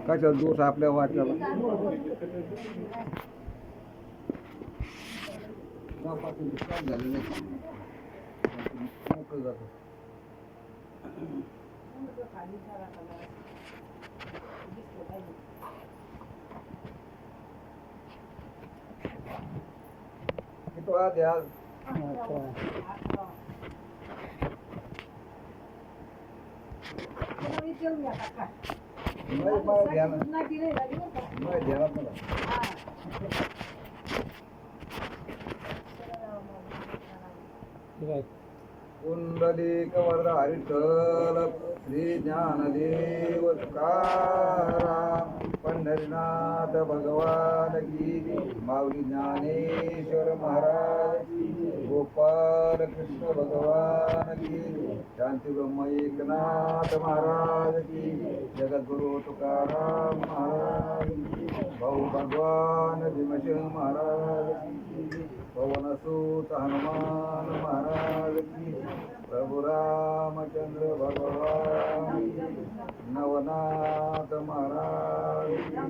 कशा दोष आपल्या वाटल्याला झालं नाही मोकळं जातं. तो द्या कुंडलिक वरद हरिठल श्री ज्ञानदेव तुकाराम पंढरीनाथ भगवान की माऊली ज्ञानेश्वर महाराज की गोपाल कृष्ण भगवान की शांती ब्रह्म एकनाथ महाराज की जगद्गुरु तुकाराम महाराज की भाऊ भगवान भीमसेन महाराज की पवनसूत हनुमान महाराज की प्रभु रामचंद्र भगवान की नवनाथ महाराज की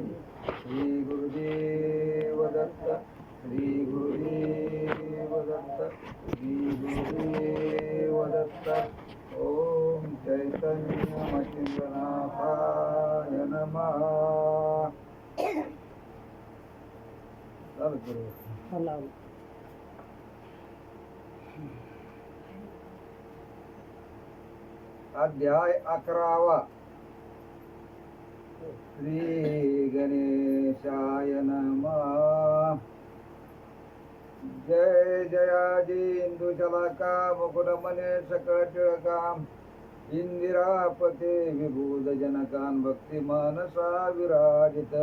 श्री गुरुदेव दत्त श्री गुरुदेव दत्त श्री गुरुदेव दत्त ओम चैतन्य मचिंद्रनाथाय नमः. अध्याय 11. श्री गणेशाय नमः. जय जयाजी इंदुशलाका मुकुटमने सकळ टिळकाम इंदिरापते विभूत जनकान भक्ती मनसा विराजित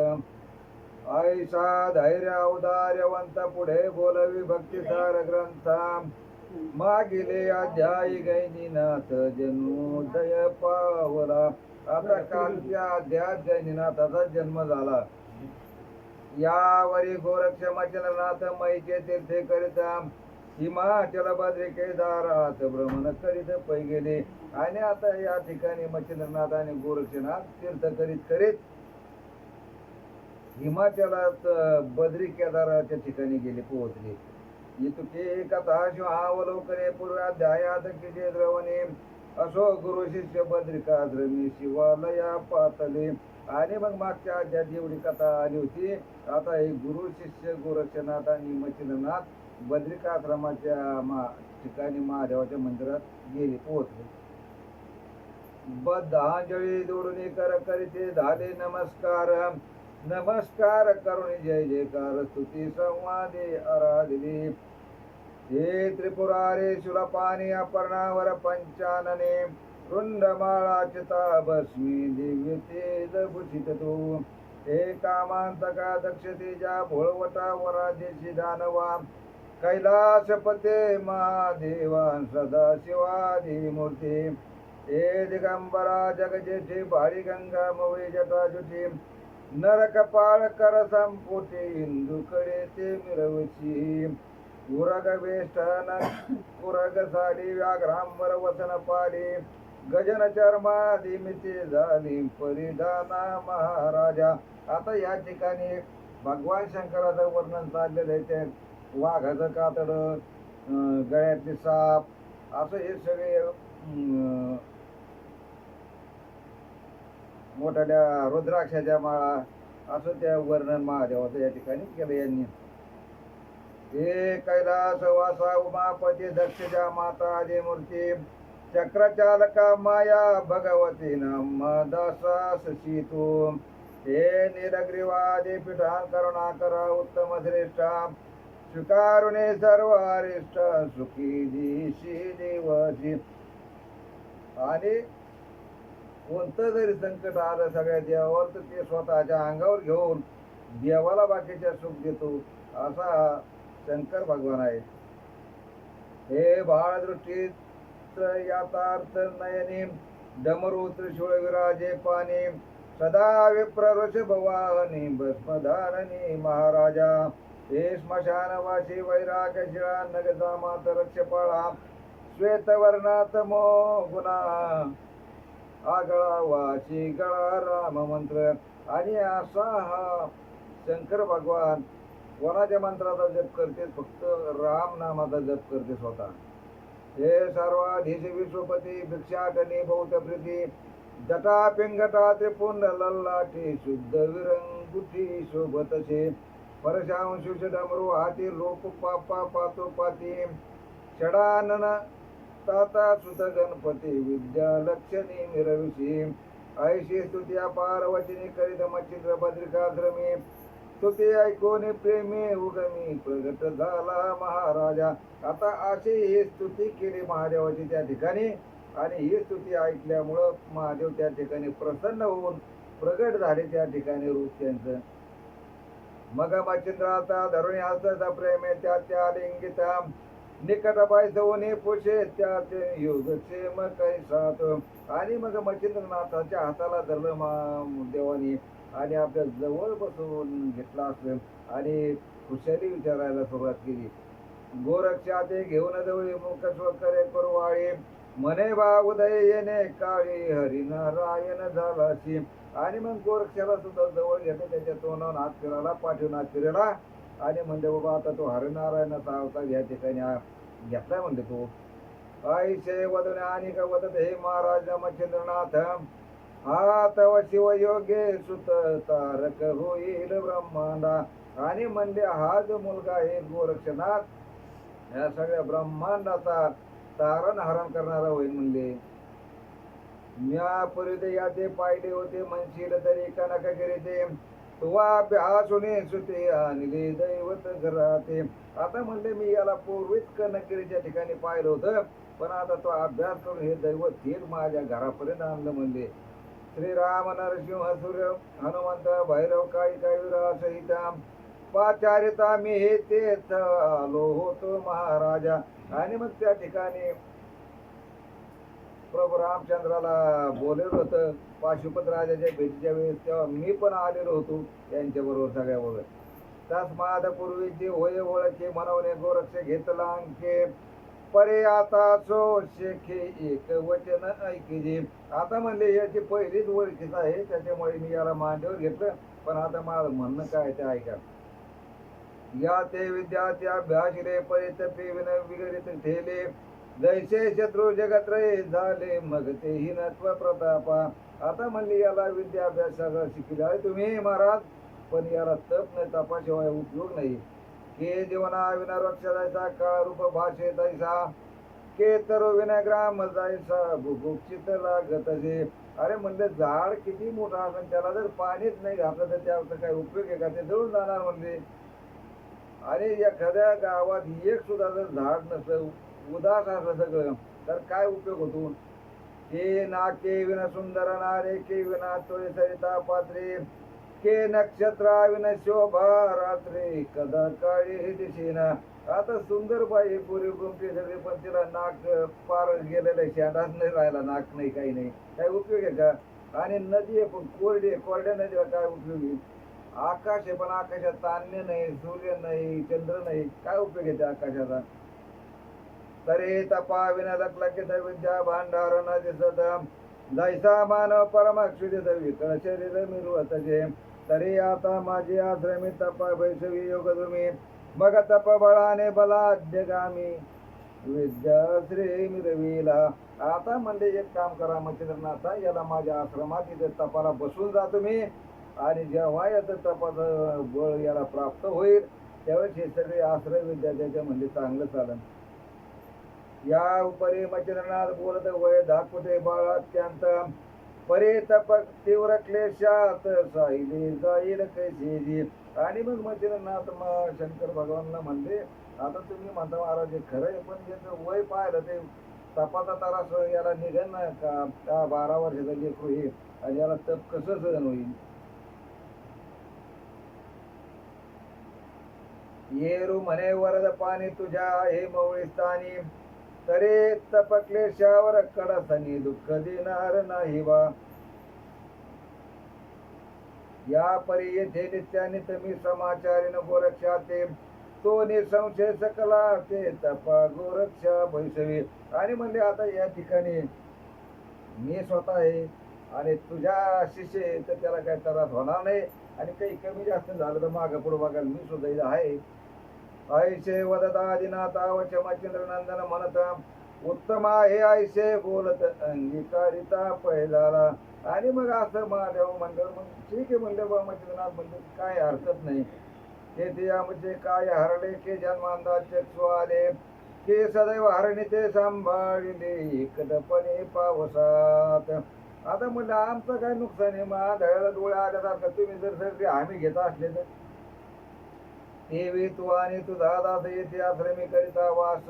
ऐसा धैर्य औदार्यवंत पुढे बोलवी भक्तिसार ग्रंथा मागिले अध्यायी गैनीनाथ जन्मोदय पावला. आता कालच्या अध्यायात गैनीनाथाचा जन्म झाला. यावरी गोरक्ष मचलनाथ मैचे तीर्थे करिता हिमाचल बद्री केदारात भ्रमण करीत पै गेले. आणि आता या ठिकाणी मच्छिंद्रनाथ आणि गोरक्षनाथ तीर्थ करीत करीत हिमाचलात बद्री केदाराच्या ठिकाणी गेले पोहोचले. इतुके कथा शिवावलोकने पूर्वाध्यायात किजे द्रवणे असो गुरु शिष्य बद्रिकाश्रमी शिवालया पातले. आणि मग मागच्या अध्यायात जेवढी कथा आली होती आता हे गुरु शिष्य गोरक्षनाथ आणि मच्छिंद्रनाथ बद्रिकाश्रमाच्या ठिकाणी महादेवाच्या मंदिरात गेले पोहोचले. बद्धांजळी जोडून कर करीते झाले नमस्कार. नमस्कार करुणी जय जयकार स्तुती संवादे आराधली. हे त्रिपुरारे शूलपाणी अपर्णावर पंचानने रुंडमाळा चिता भस्मी दिव्य तेज भूषित तू. हे कामांतका दक्षतेजा भोळवटा वराजेशी दानवा कैलासपते महादेवा सदा शिवादी मूर्ती. हे दिगंबरा जगजेठी भाडी गंगा मवे जटाजुटी नरकपाळ कर संपुटे इंदुकडे ते मिरवची. उरग वेष्टन कुरग साडी व्याघ्रांबर वसन पाली गजन चर्मादी मिते झाली परिधाना महाराजा. आता या ठिकाणी भगवान शंकराचं वर्णन चाललेलं आहे. ते वाघाचं कातड गळ्यातले साप असं हे सगळे मोठ्या रुद्राक्षाच्या माळा असं त्या वर्णन महादेवाचं या ठिकाणी केलं यांनी. हे कैलास वासा उमापती दक्षजा माता आदी मूर्ती चक्रचालका माया भगवती नम दासा सचितू. हे नीलग्रीवादी पीठान करुणा करा उत्तम श्रेष्ठा स्वीकारुणे सर्व अरिष्ट सुखी दिशी देवसी. आणि कोणतं जरी संकट आलं सगळ्या देवावर तर ते स्वतःच्या अंगावर घेऊन देवाला बाकीच्या सुख देतो असा शंकर भगवान आहे. हे बाळदृष्टीत यातार्थ नयनी डमरू त्रिशूळ विराजे पाणी सदा विप्र ऋषभवाहनी भस्मधारणी महाराजा. हे स्मशानवासी वैराग शिळा नगदा मात रक्षपाळा श्वेतवर्णात मो गुणा आगळा वाची गळा राम मंत्र. आणि असा हा शंकर भगवान कोणाच्या मंत्राचा जप करते? फक्त राम नामाचा जप करते स्वतः. हे सर्वाधीश विश्वपती भिक्षाटने बहुत प्रीती जटा पिंगटा त्रिपुंड लल्लाटी शुद्ध विरंगुटी शोभतसे परशांशुष डमरू हाती लोप पापा पातो पाती षडानन ताता सुत गणपती विद्या लक्षणी मिरविशी ऐशी स्तुत्या पार्वतीने करीत मच्छिंद्र बद्रिकाश्रमी स्तुती ऐकून प्रेमी उगमी प्रगट झाला महाराजा. आता अशी ही स्तुती केली महादेवाची त्या ठिकाणी आणि ही स्तुती ऐकल्यामुळं महादेव त्या ठिकाणी प्रसन्न होऊन प्रगट झाले त्या ठिकाणी रूप त्यांचं. मग मच्छिंद्राचा धरुणी हस्ताचा प्रेम त्या त्या लिंगिता निकट पायसवणे पुषे त्या ते योगक्षेम कैसात. आणि मग मच्छिंद्रनाथाच्या हाताला धरलं देवानी आणि आपल्या जवळ बसवून घेतला असलं आणि खुशाली विचारायला सुरुवात केली. गोरक्षा ते घेऊन जवळी मुख स्वकरे करवाळे मने बा उदय येणे काळी हरिनारायण झालाशी. आणि मग गोरक्षाला सुद्धा जवळ घेतलं, त्याच्या तोंडावर हात फिरायला पाठवून हात फिरला आणि म्हणले बाबा आता तो हरिनारायणाचा अवतार या ठिकाणी घेतलाय म्हणते तो. आईशे वदने आणि का वदत हे महाराज मच्छिंद्रनाथ हा तव शिवयोगे सुत तारक होईल ब्रह्मांडा. आणि म्हणले हा जो मुलगा आहे गोरक्षनाथ या सगळ्या ब्रह्मांडाचा तारण हरण करणारा होईल म्हणले. म्या पूर्वी याचे पाहिले होते म्हणशील तरी कनक करीते तुवा अभ्यासुने सुते आणले दैवत घराते. आता म्हणले मी याला पूर्वीच कनकगिरीच्या ठिकाणी पाहिलं होतं, पण आता तो अभ्यास करून हे दैवत थेट माझ्या घरापर्यंत आणलं म्हणले. श्रीराम नरसिंह सूर्य हनुमंत भैरव काळी विरा सहिता पाचारिता मी हे तेच आलो होतो महाराजा. आणि मग त्या ठिकाणी प्रभू रामचंद्राला बोलवलं होतं पाशुपत राजाच्या भेटीच्या वेळेस, तेव्हा मी पण आलेलो होतो त्यांच्या बरोबर सगळ्याबरोबर. तस्माद पूर्वीची होय ओळखे म्हणवणे गोरक्ष घेतला अंके परे आता सो शेखे एक वचन ऐकिजे. आता म्हणले याची पहिलीच ओळखीच आहे, त्याच्यामुळे मी याला मांडीवर घेतलं, पण आता माझं म्हणणं काय ते ऐका. या ते विद्यार्थी अभ्यास रे परित विन विगरित ठेले जैसे शत्रू जगत्रय झाले मग ते हिनत्व प्रतापा. आता म्हणले याला विद्याभ्यास सगळं शिकले आहे तुम्ही महाराज, पण याला तप नाही तपाशिवाय उपयोग नाही. के जीवना विना वृक्ष जायचा काळ रूप भाषे जायचा के तरो विना ग्राम जायचा भुभुक्षित लागत जे. अरे म्हणले झाड किती मोठा असेल त्याला जर पाणीच नाही घातलं तर त्याचा काय उपयोग आहे का? ते जळून जाणार म्हणले. आणि एखाद्या गावात एक सुद्धा जर झाड नसलं उदास असलं सगळं तर काय उपयोग होतो? के नाके विना सुंदर नारे के विना तोळे सरिता पात्रे के नक्षत्रा विना शोभा रात्री कदा काळी हे दिसेना. आता सुंदर बाई पुरी गुमटी सगळी, पण तिला नाक पार गेलेलं शेंडाच नाही राहिला, नाक नाही काही नाही, काय उपयोग आहे का? आणि नदी आहे पण कोरडी आहे, कोरड्या नदीला काय उपयोगी? आकाश आहे पण आकाशात तान्य नाही, सूर्य नाही, चंद्र नाही, काय उपयोग आहे त्या आकाशाचा? तरी तपा विना लखलखित विद्या भांडार न दिसत जैसा मानव परमाक्षुदित विकळ शरीर मिरवतजे. तरी आता माझी आश्रमी तपा वैसवी योग तुम्ही मग तप बळाने बलाद्यगामी विद्या श्री मिरविला. आता म्हणजे एक काम करा मच्छिंद्रनाथा, याला माझ्या आश्रमात इथे तपाला बसून जा तुम्ही, आणि जेव्हा याचं तपाचं बळ याला प्राप्त होईल त्यावेळेस हे सगळे आश्रय विद्या त्याच्या म्हणजे चांगलं चालन. या उपरी मच्छिंद्रनाथ बोलत वय दाखवते बाळ अत्यंत परे तपक तीव्र क्लेशात साईली जाईल कैसे. आणि मग मच्छिंद्रनाथ शंकर भगवानला म्हणले आता तुम्ही म्हणता महाराज खरं आहे, पण त्याचं वय पाहिलं ते तपाचा त्रास याला निघन का 12 वर्षाचा लेकरू हे, आणि याला तप कसं सहन होईल? येरू म्हणे वरद पाणी तुझ्या हे मवळी स्थानी तरे तपक्लेशावर कडसनी दुःख देणार नाही बा. या परी येथे नित्याने तुम्ही समाचारीन गोरक्षाते तो निसंशय सकला ते तपा गोरक्षा भैसवी. आणि म्हणले आता या ठिकाणी मी स्वतः आहे आणि तुझ्या शिष्य आहे तर त्याला काही त्रास होणार नाही आणि काही कमी जास्त झालं तर मागं पुढं बघायला मी सुद्धा इथं आहे. ऐसे वदता आदिनाथा वचमचंद्र नंदन म्हणत उत्तम आहे ऐसे बोलत अंगीकारिता पहिला. आणि मग असं महादेव म्हणलं मग ठीक आहे म्हणलं बा मच्छिंद्रनाथ म्हणलं काय हरकत नाही. ते आमचे काय हरले के जन्मांदाचे आले के सदैव हरणी ते सांभाळले एकदपणे पावसात. आता म्हणलं आमचं काय नुकसान आहे मग दळ्याला डोळे आल्यासारखं तुम्ही जर सगळे आम्ही घेत असले तर तेवी तू आणि तुझा दास येथे आश्रमी करिता वास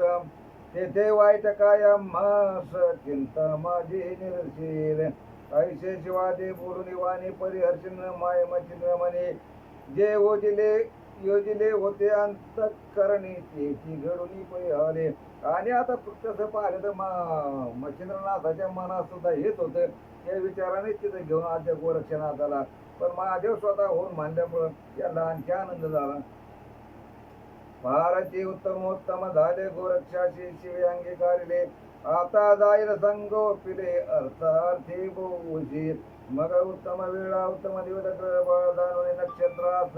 तेथे वाईट काय मास चिंता माझी निरशील. ऐसे शिवादे बोलून वाणी परिहर्षण माय मचिंद्र म्हणे जे योजिले होते अंतःकरणी तेची घडून परिहारे. आणि आता तसं पाहिलं तर मच्छिंद्रनाथाच्या मनात सुद्धा हेच होतं त्या विचाराने तिथं घेऊन आजच्या गोरक्षनाथाला. पण महादेव स्वतः होऊन मानल्यामुळं याला आणखी आनंद झाला. फारची उत्तमोत्तम झाले गोरक्षाशी शिवे अंगीकारिले आता जाईल संगोपिले अर्थार्थी बोशी. मग उत्तम वेळा उत्तम दिवस नक्षत्रास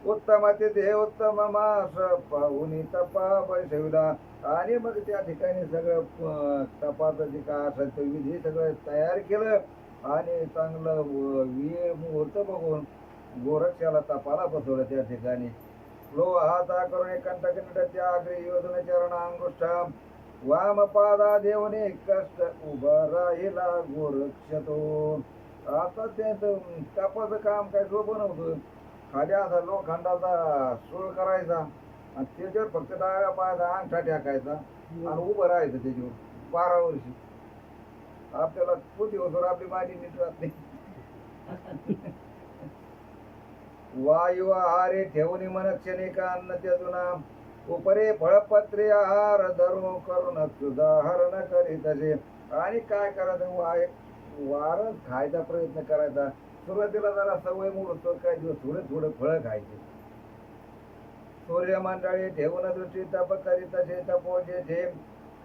उत्तम तिथे उत्तम मास पाहुनी तपा बैसविला. आणि मग त्या ठिकाणी सगळं तपाचं जे काय असेल विधी सगळं तयार केलं आणि चांगलं वेळ मुहूर्त बघून गोरक्षाला तपाला बसवलं त्या ठिकाणी. लो हाता करून कंठकंठ त्याग्री योजन चरण अंगुष्ठ वाम पादा देवने कष्ट उभा राहिला गोरक्षतो. आता ते तपाचं काम काय सोपं नव्हतं. खाली असा लोखंडाचा सूळ करायचा आणि त्याच्यावर फक्त डाव्या पायाचा अंगठा टाकायचा आणि उभं राहायचं त्याच्यावर 12 वर्षी. आपल्याला खूप दिवसभर आपली माझी नीट राहत नाही. वायू आहारे ठेवून मन क्षणिका अन्न त्यातून उपरे फळपत्रे आहार धरून करून सुधाहरण करीत असे. आणि काय करायचं वारच खायचा प्रयत्न करायचा. सुरुवातीला जरा सवय मोडतो काही दिवस थोडं फळ खायचे. सूर्यमंडळी ठेवून दृष्टी तप करीत असे तपोजे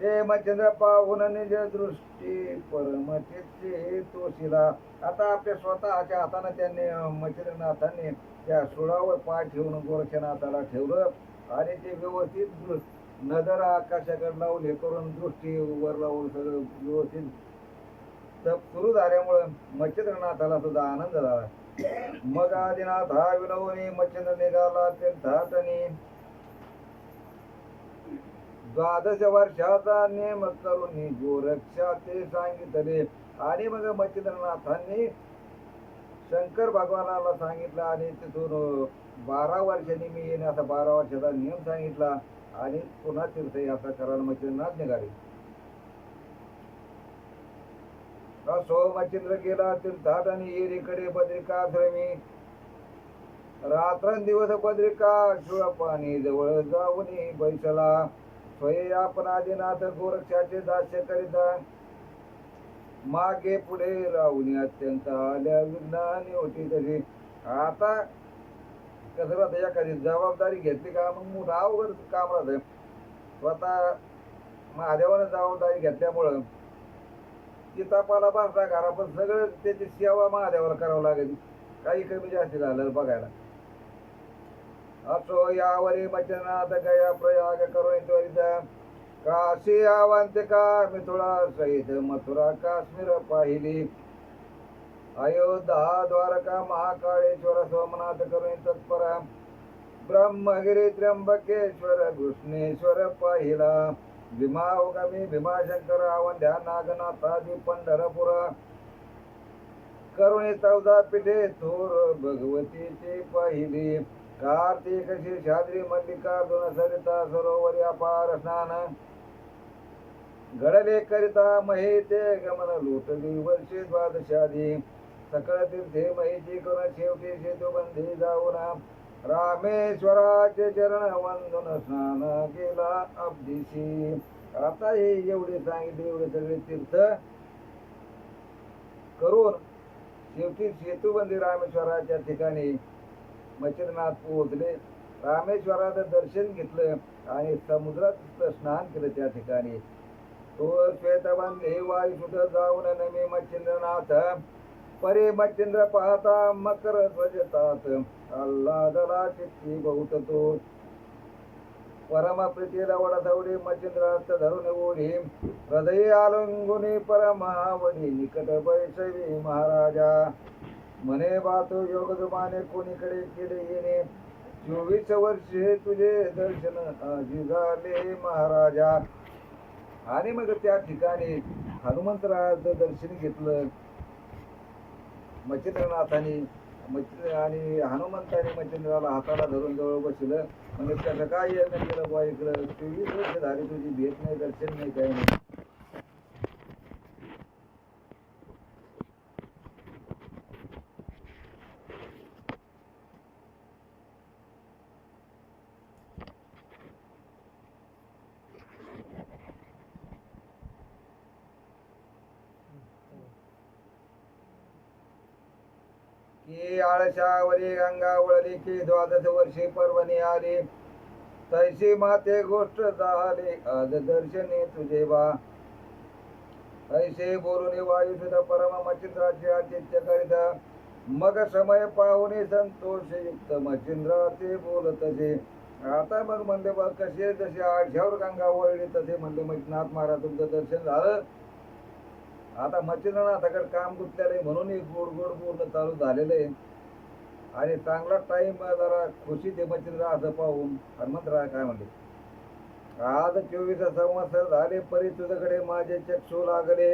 ते मच्छिंद्र पाहून निज दृष्टी परमचित्ती तोशिला. आता आपल्या स्वतःच्या हाताने त्यांनी मच्छिंद्रनाथांनी त्या सुळावर पाय ठेवून गोरक्षनाथाला ठेवलं आणि ते व्यवस्थित नजर आकाशाकडे लावले करून दृष्टी वर लावून सगळं व्यवस्थित तप सुरू झाल्यामुळं मच्छिंद्रनाथाला सुद्धा आनंद झाला. मग आदिनाथ हा विनवणी मच्छिंद्र निघाला तीर्थाटनी 12 वर्षाचा नेम करून गोरक्षा ते सांगितले. आणि मग मच्छिंद्रनाथांनी शंकर भगवानाला सांगितलं आणि तिथून 12 वर्षांनी मी येणे असा 12 वर्षाचा नियम सांगितला आणि पुन्हा तीर्थयात्रा करायला मच्छिंद्रनाथ निघाले. असो मच्छिंद्र गेला तीर्थाटनी येरीकडे बद्रिकाश्रमी रात्रंदिवस बद्रिका पाणी जवळ जाऊन बैसला. स्वये आपण आदिनाथ गोरक्षाचे दास्य करिता मागे पुढे राहून अत्यंत आल्या विज्ञानी होती तशी. आता कसं राहतं एखादी जबाबदारी घेतली का मग मोठं अवघड काम राहतं. स्वतः महादेवानं जबाबदारी घेतल्यामुळं ती तपाला बसला घरा पण सगळं त्याची सेवा महादेवाला करावं लागेल काही कमी जास्त झालं बघायला. असो यावरी मच्छिंद्रनाथ गया प्रयाग करून त्वरित काशी अवंतिका मिथुळा सहित मथुरा काश्मीर पाहिली. अयोध्या द्वारका महाकाळेश्वर सोमनाथ करून तत्पर ब्रह्मगिरी त्र्यंबकेश्वर कृष्णेश्वर पाहिला. भीमावगमी भीमाशंकर अवंध्या नागनाथादी पंढरपुर करुणी 14 पीठे थोर भगवतीची पाहिली. कार्तिक शेषाद्री मल्लिकार्जुन सरिता सरोवरी अपार स्नान घडले करिता महे ते गमन लुटली वर्षे 12 सकळ तीर्थे महेची करून शेवटी सेतुबंधी जाऊन रामेश्वराचे चरण वंदन स्नान केला अब्दिशी. आता हे एवढे सांगितले एवढे सगळे तीर्थ करून शेवटी सेतुबंदी रामेश्वराच्या ठिकाणी मच्छिंद्रनाथ पोहोचले. रामेश्वराचं दर्शन घेतलं आणि समुद्रात स्नान केलं त्या ठिकाणी. तो श्वेत बंधे वायुसुत जाऊन नमी मच्छिंद्रनाथ परे मच्छिंद्र पाहता मकर ध्वजतात आल्हादला चित्ती बहुत तो परम प्रीतीला वडधवडी मच्छिंद्रास्त धरून ओढी हृदय आलंगुनी परमावडी निकट बैसवी महाराजा म्हणे बातो योग जुमाने कोणीकडे केले येणे 24 वर्षे तुझे दर्शन आजी झाले महाराजा. आणि मग त्या ठिकाणी हनुमंतरायाचं दर्शन घेतलं मच्छिंद्रनाथाने. आणि हनुमंताने मच्छिंद्राला हाताला धरून जवळ बसलं. म्हणजे त्याचं काय येणं केलं बा इकडं 24 वर्ष झाली तुझी भेट नाही, दर्शन नाही, काही नाही. की आळशावरी गंगा वळली की 12 वर्षे पर्वणी आली तैशी माते गोष्ट झाली आज दर्शनी तुझे बा. ऐसे बोलून वायू सुद्धा परम मच्छिंद्राचे आदित्य करीत मग समय पाहुणे संतोष युक्त मच्छिंद्राचे बोलतसे. आता मग म्हणले बा कसे जसे आळशावर गंगा वळली तसे म्हणले मच्छिंद्रनाथ महाराज तुमचं दर्शन झालं. आता मच्छिंद्रनाथाकडे काम गुंतलेलं आहे म्हणून एक गोड गोड बोलणं चालू झालेलं आहे. आणि चांगला टाइम जरा खुशी दे मच्छिंद्रनाथ पाहून. हनुमंतराय काय म्हणले आज 24 संवत्सर झाले परी तुझ्याकडे माझे चक्षु लागले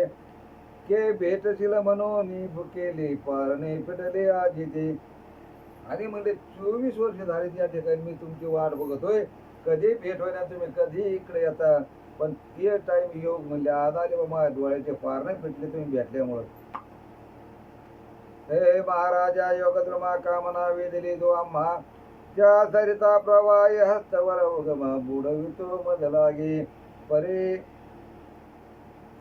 के भेटशील म्हणून भुकेले पारणे पिटले आजी ते. आणि म्हणजे 24 वर्ष झाले त्या ठिकाणी मी तुमची वाट बघतोय कधी भेट होईना तुम्ही कधी इकडे येता. पण ते टाइम योग म्हणले आज आले बाबा डोळ्याचे पार नाही पिटले तुम्ही भेटल्यामुळं. हे महाराजा योगद्रमा कामना वेदली जो आम्हा त्या सरिता प्रवाही हस्तवर उगमा बुडवितो मध लागे परे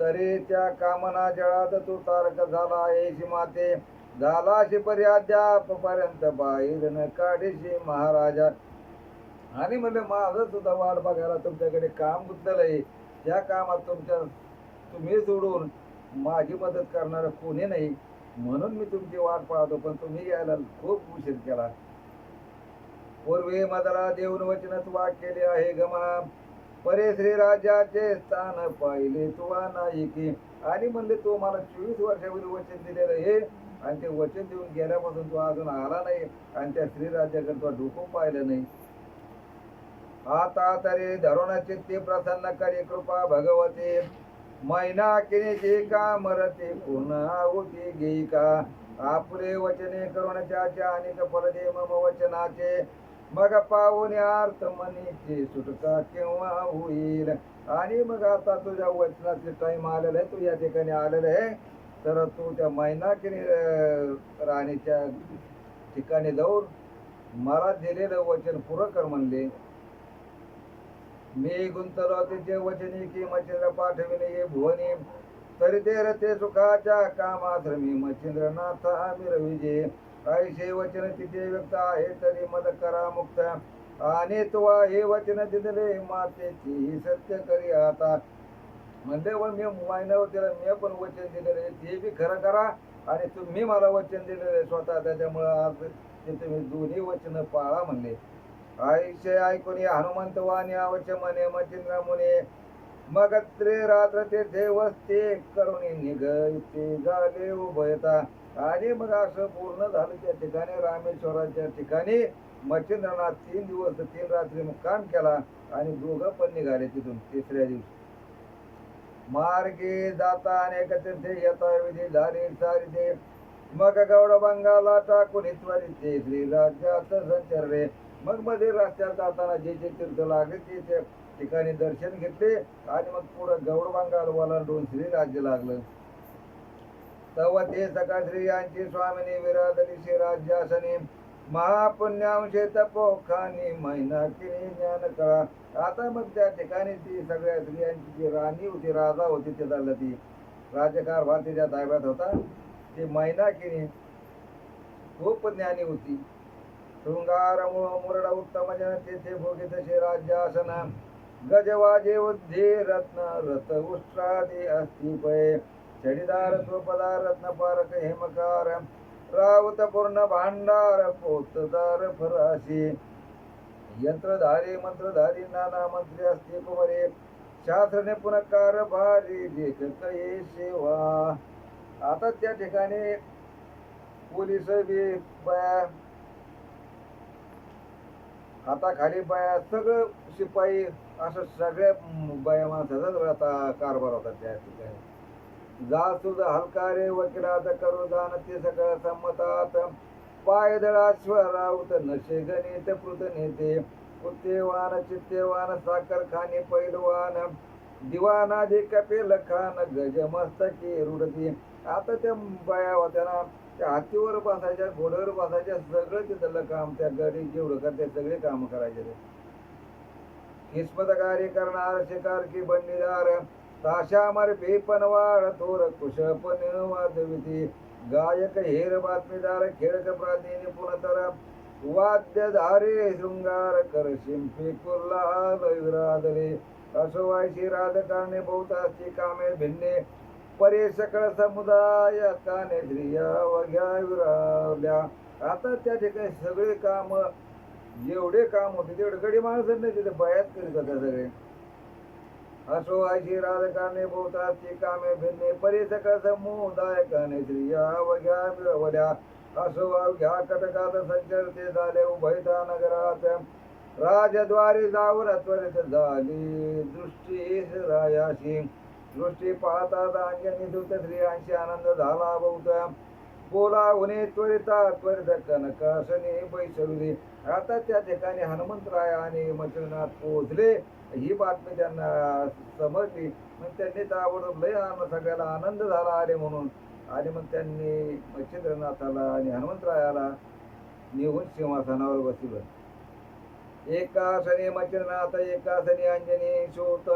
तरी त्या कामना जळात तू तारक झाला येशी माते झालाशी परी अद्याप पर्यंत बाहेर न काढीशी महाराजा. आणि म्हणले माझं सुद्धा वाट बघायला तुमच्याकडे काम गुंतलेलं आहे. त्या कामात तुम्ही सोडून माझी मदत करणार कोणी नाही म्हणून मी तुमची वाट पाहतो. पण तुम्ही यायला खूप उशीर केला. पूर्वी मदला देऊन वचनच वाक केले आहे गमना परे श्री राजाचे स्थान पाहिले तुवा नाही की. आणि म्हणले तू मला 24 वर्षापूर्वी वचन दिलेलं आहे आणि ते वचन देऊन गेल्यापासून तू अजून आला नाही आणि त्या श्रीराज्याकडे तू डोकं पाहिलं नाही. आता तरी धरून चित्ती प्रसन्न करी कृपा भगवती मैना किनीची का मरते पुन्हा होती घेई का. आपले वचने करून त्याच्या अनेक फलदे मम वचनाचे मग पाहून अर्थ मनीची सुटका केव्हा होईल. आणि मग आता तुझ्या वचनाचे टाइम आलेला आहे, तू या ठिकाणी आलेला आहे. तर तू त्या मैनाकिनी राणीच्या ठिकाणी जाऊन मला दिलेलं वचन पुरं कर म्हणले. मी गुंतलो तिचे वचनी की मच्छिंद्र पाठविणे ये भुवनी तरी ते रते सुखाच्या कामात मी मच्छिंद्रनाथ मिरविजे. ऐसे वचन तिथे व्यक्त आहे तरी मद करा मुक्त आणि तुवा हे वचन दिले मातेची सत्य करी आता. म्हणजे व मी मायनावतीला मी पण वचन दिलेले ते बी खरं करा आणि तुम्ही मला वचन दिलेले स्वतः त्याच्यामुळं आज ते तुम्ही दोन्ही वचन पाळा म्हणले. आयुष्य ऐकून हनुमंत वाणी अवश्य म्हणे मच्छिंद्र मुने मग रात्र तेथे वस्ते करून निघते झाले उभयता. आणि मग असं पूर्ण झालं त्या ठिकाणी रामेश्वराच्या ठिकाणी मच्छिंद्रनाथ 3 दिवस 3 रात्री मुक्काम केला आणि दोघं पण निघाले तिथून तिसऱ्या दिवशी. मार्गे जाता अनेक तीर्थे येता विधी झाले सारिते मग गौडबंगाला टाकून त्वरिते श्रीराज्यात संचरले. मग मध्ये रस्त्यात जाताना जे जे तीर्थ लागले ते त्या ठिकाणी दर्शन घेतले आणि मग पुढं गौडबंगाल ओलांडून श्रीराज्य लागलं. तव ते सका श्रीयांची स्वामिनी विराजली श्रीराज्यासनी महापुण्यांशे तपोखानी मैनाकिनी ज्ञान कळा. आता मग त्या ठिकाणी ती सगळ्या स्त्रियांची जी राणी होती राजा होती ते झालं ती राज्यकारभार तिच्या ताब्यात होता. ती मैनाकिनी खूप ज्ञानी होती. शृंगार मुरड उत्तम जन तेथे भोगित श्री राज्यासन गजवाजे उद्धे रत्न रथ उष्ट्रादे अस्ति पै छडीदार स्वपदार रत्न पारक हेमकार रावत पूर्ण भांडार पोतदार फराशी यंत्रधारी मंत्रधारी नाना मंत्री असते कुमारे शास्त्र निपुणकार भारी लेखक ये सेवा. आता त्या ठिकाणी पोलीस बी बाया हाताखाली बाया सगळं शिपाई असं सगळ्या बाया माणसाचाच आता कारभार होता त्या ठिकाणी. जा सुद्धा हलकारे वकिलात करू दान ते सगळं संमतात पायदळ अश्वरावत नशे गणित पृत नेते कुत्तेवान चित्तेवान साखर खाणे पैलवान दिवाना जे कपेल खान गज मस्तके रुडती. आता त्या बाया होत्या ना त्या हातीवर बसायच्या घोड्यावर बसायच्या सगळं तिथलं काम त्या गडी जेवढं करते सगळे काम करायचे. किस्मत कार्य करणार शिकार की बंडीदार ताशा मार्फे पनवाळ थोर कुशपण वाजविती गायक हेर बातमीदार खेळक प्राधिनी पुनतर वाद्यधारे शृंगार कर शिंपी कुर्ला विरादले असो वायशी राजकारणे बहुताची कामे भिन्ने परे सकळ समुदाय काने स्त्रिया वघ्या विरावल्या. आता त्या ठिकाणी सगळे काम जेवढे काम होते तेवढे गडी माणसं नाही तिथे बयात करीत होत्या सगळे. असो आयशी राजकारणे बहुताची कामे भिन्ने परे सकळ समुदाय काने स्त्रिया वघ्या विरावल्या. असो अवघ्या कटकात संचरते झाले उभयता नगरात राजद्वारे जाऊन त्वरित झाली दृष्टी रायाशी. दृष्टी पाहता अंजनी दूत स्त्रियांशी आनंद झाला बहुत बोला उन्हे त्वरिता त्वरित कनकासने बैसवली. आता त्या ठिकाणी हनुमंतराय आणि मच्छिंद्रनाथ पोहोचले ही बातमी त्यांना समजली. मग त्यांनी ताबडतोब लय सगळ्याला आनंद झाला आले म्हणून आणि मग त्यांनी मच्छिंद्रनाथाला आणि हनुमंतरायाला निघून सिंहासनावर बसवलं. एका सणी मच्छिंद्रनाथ एका सणी अंजनी शोत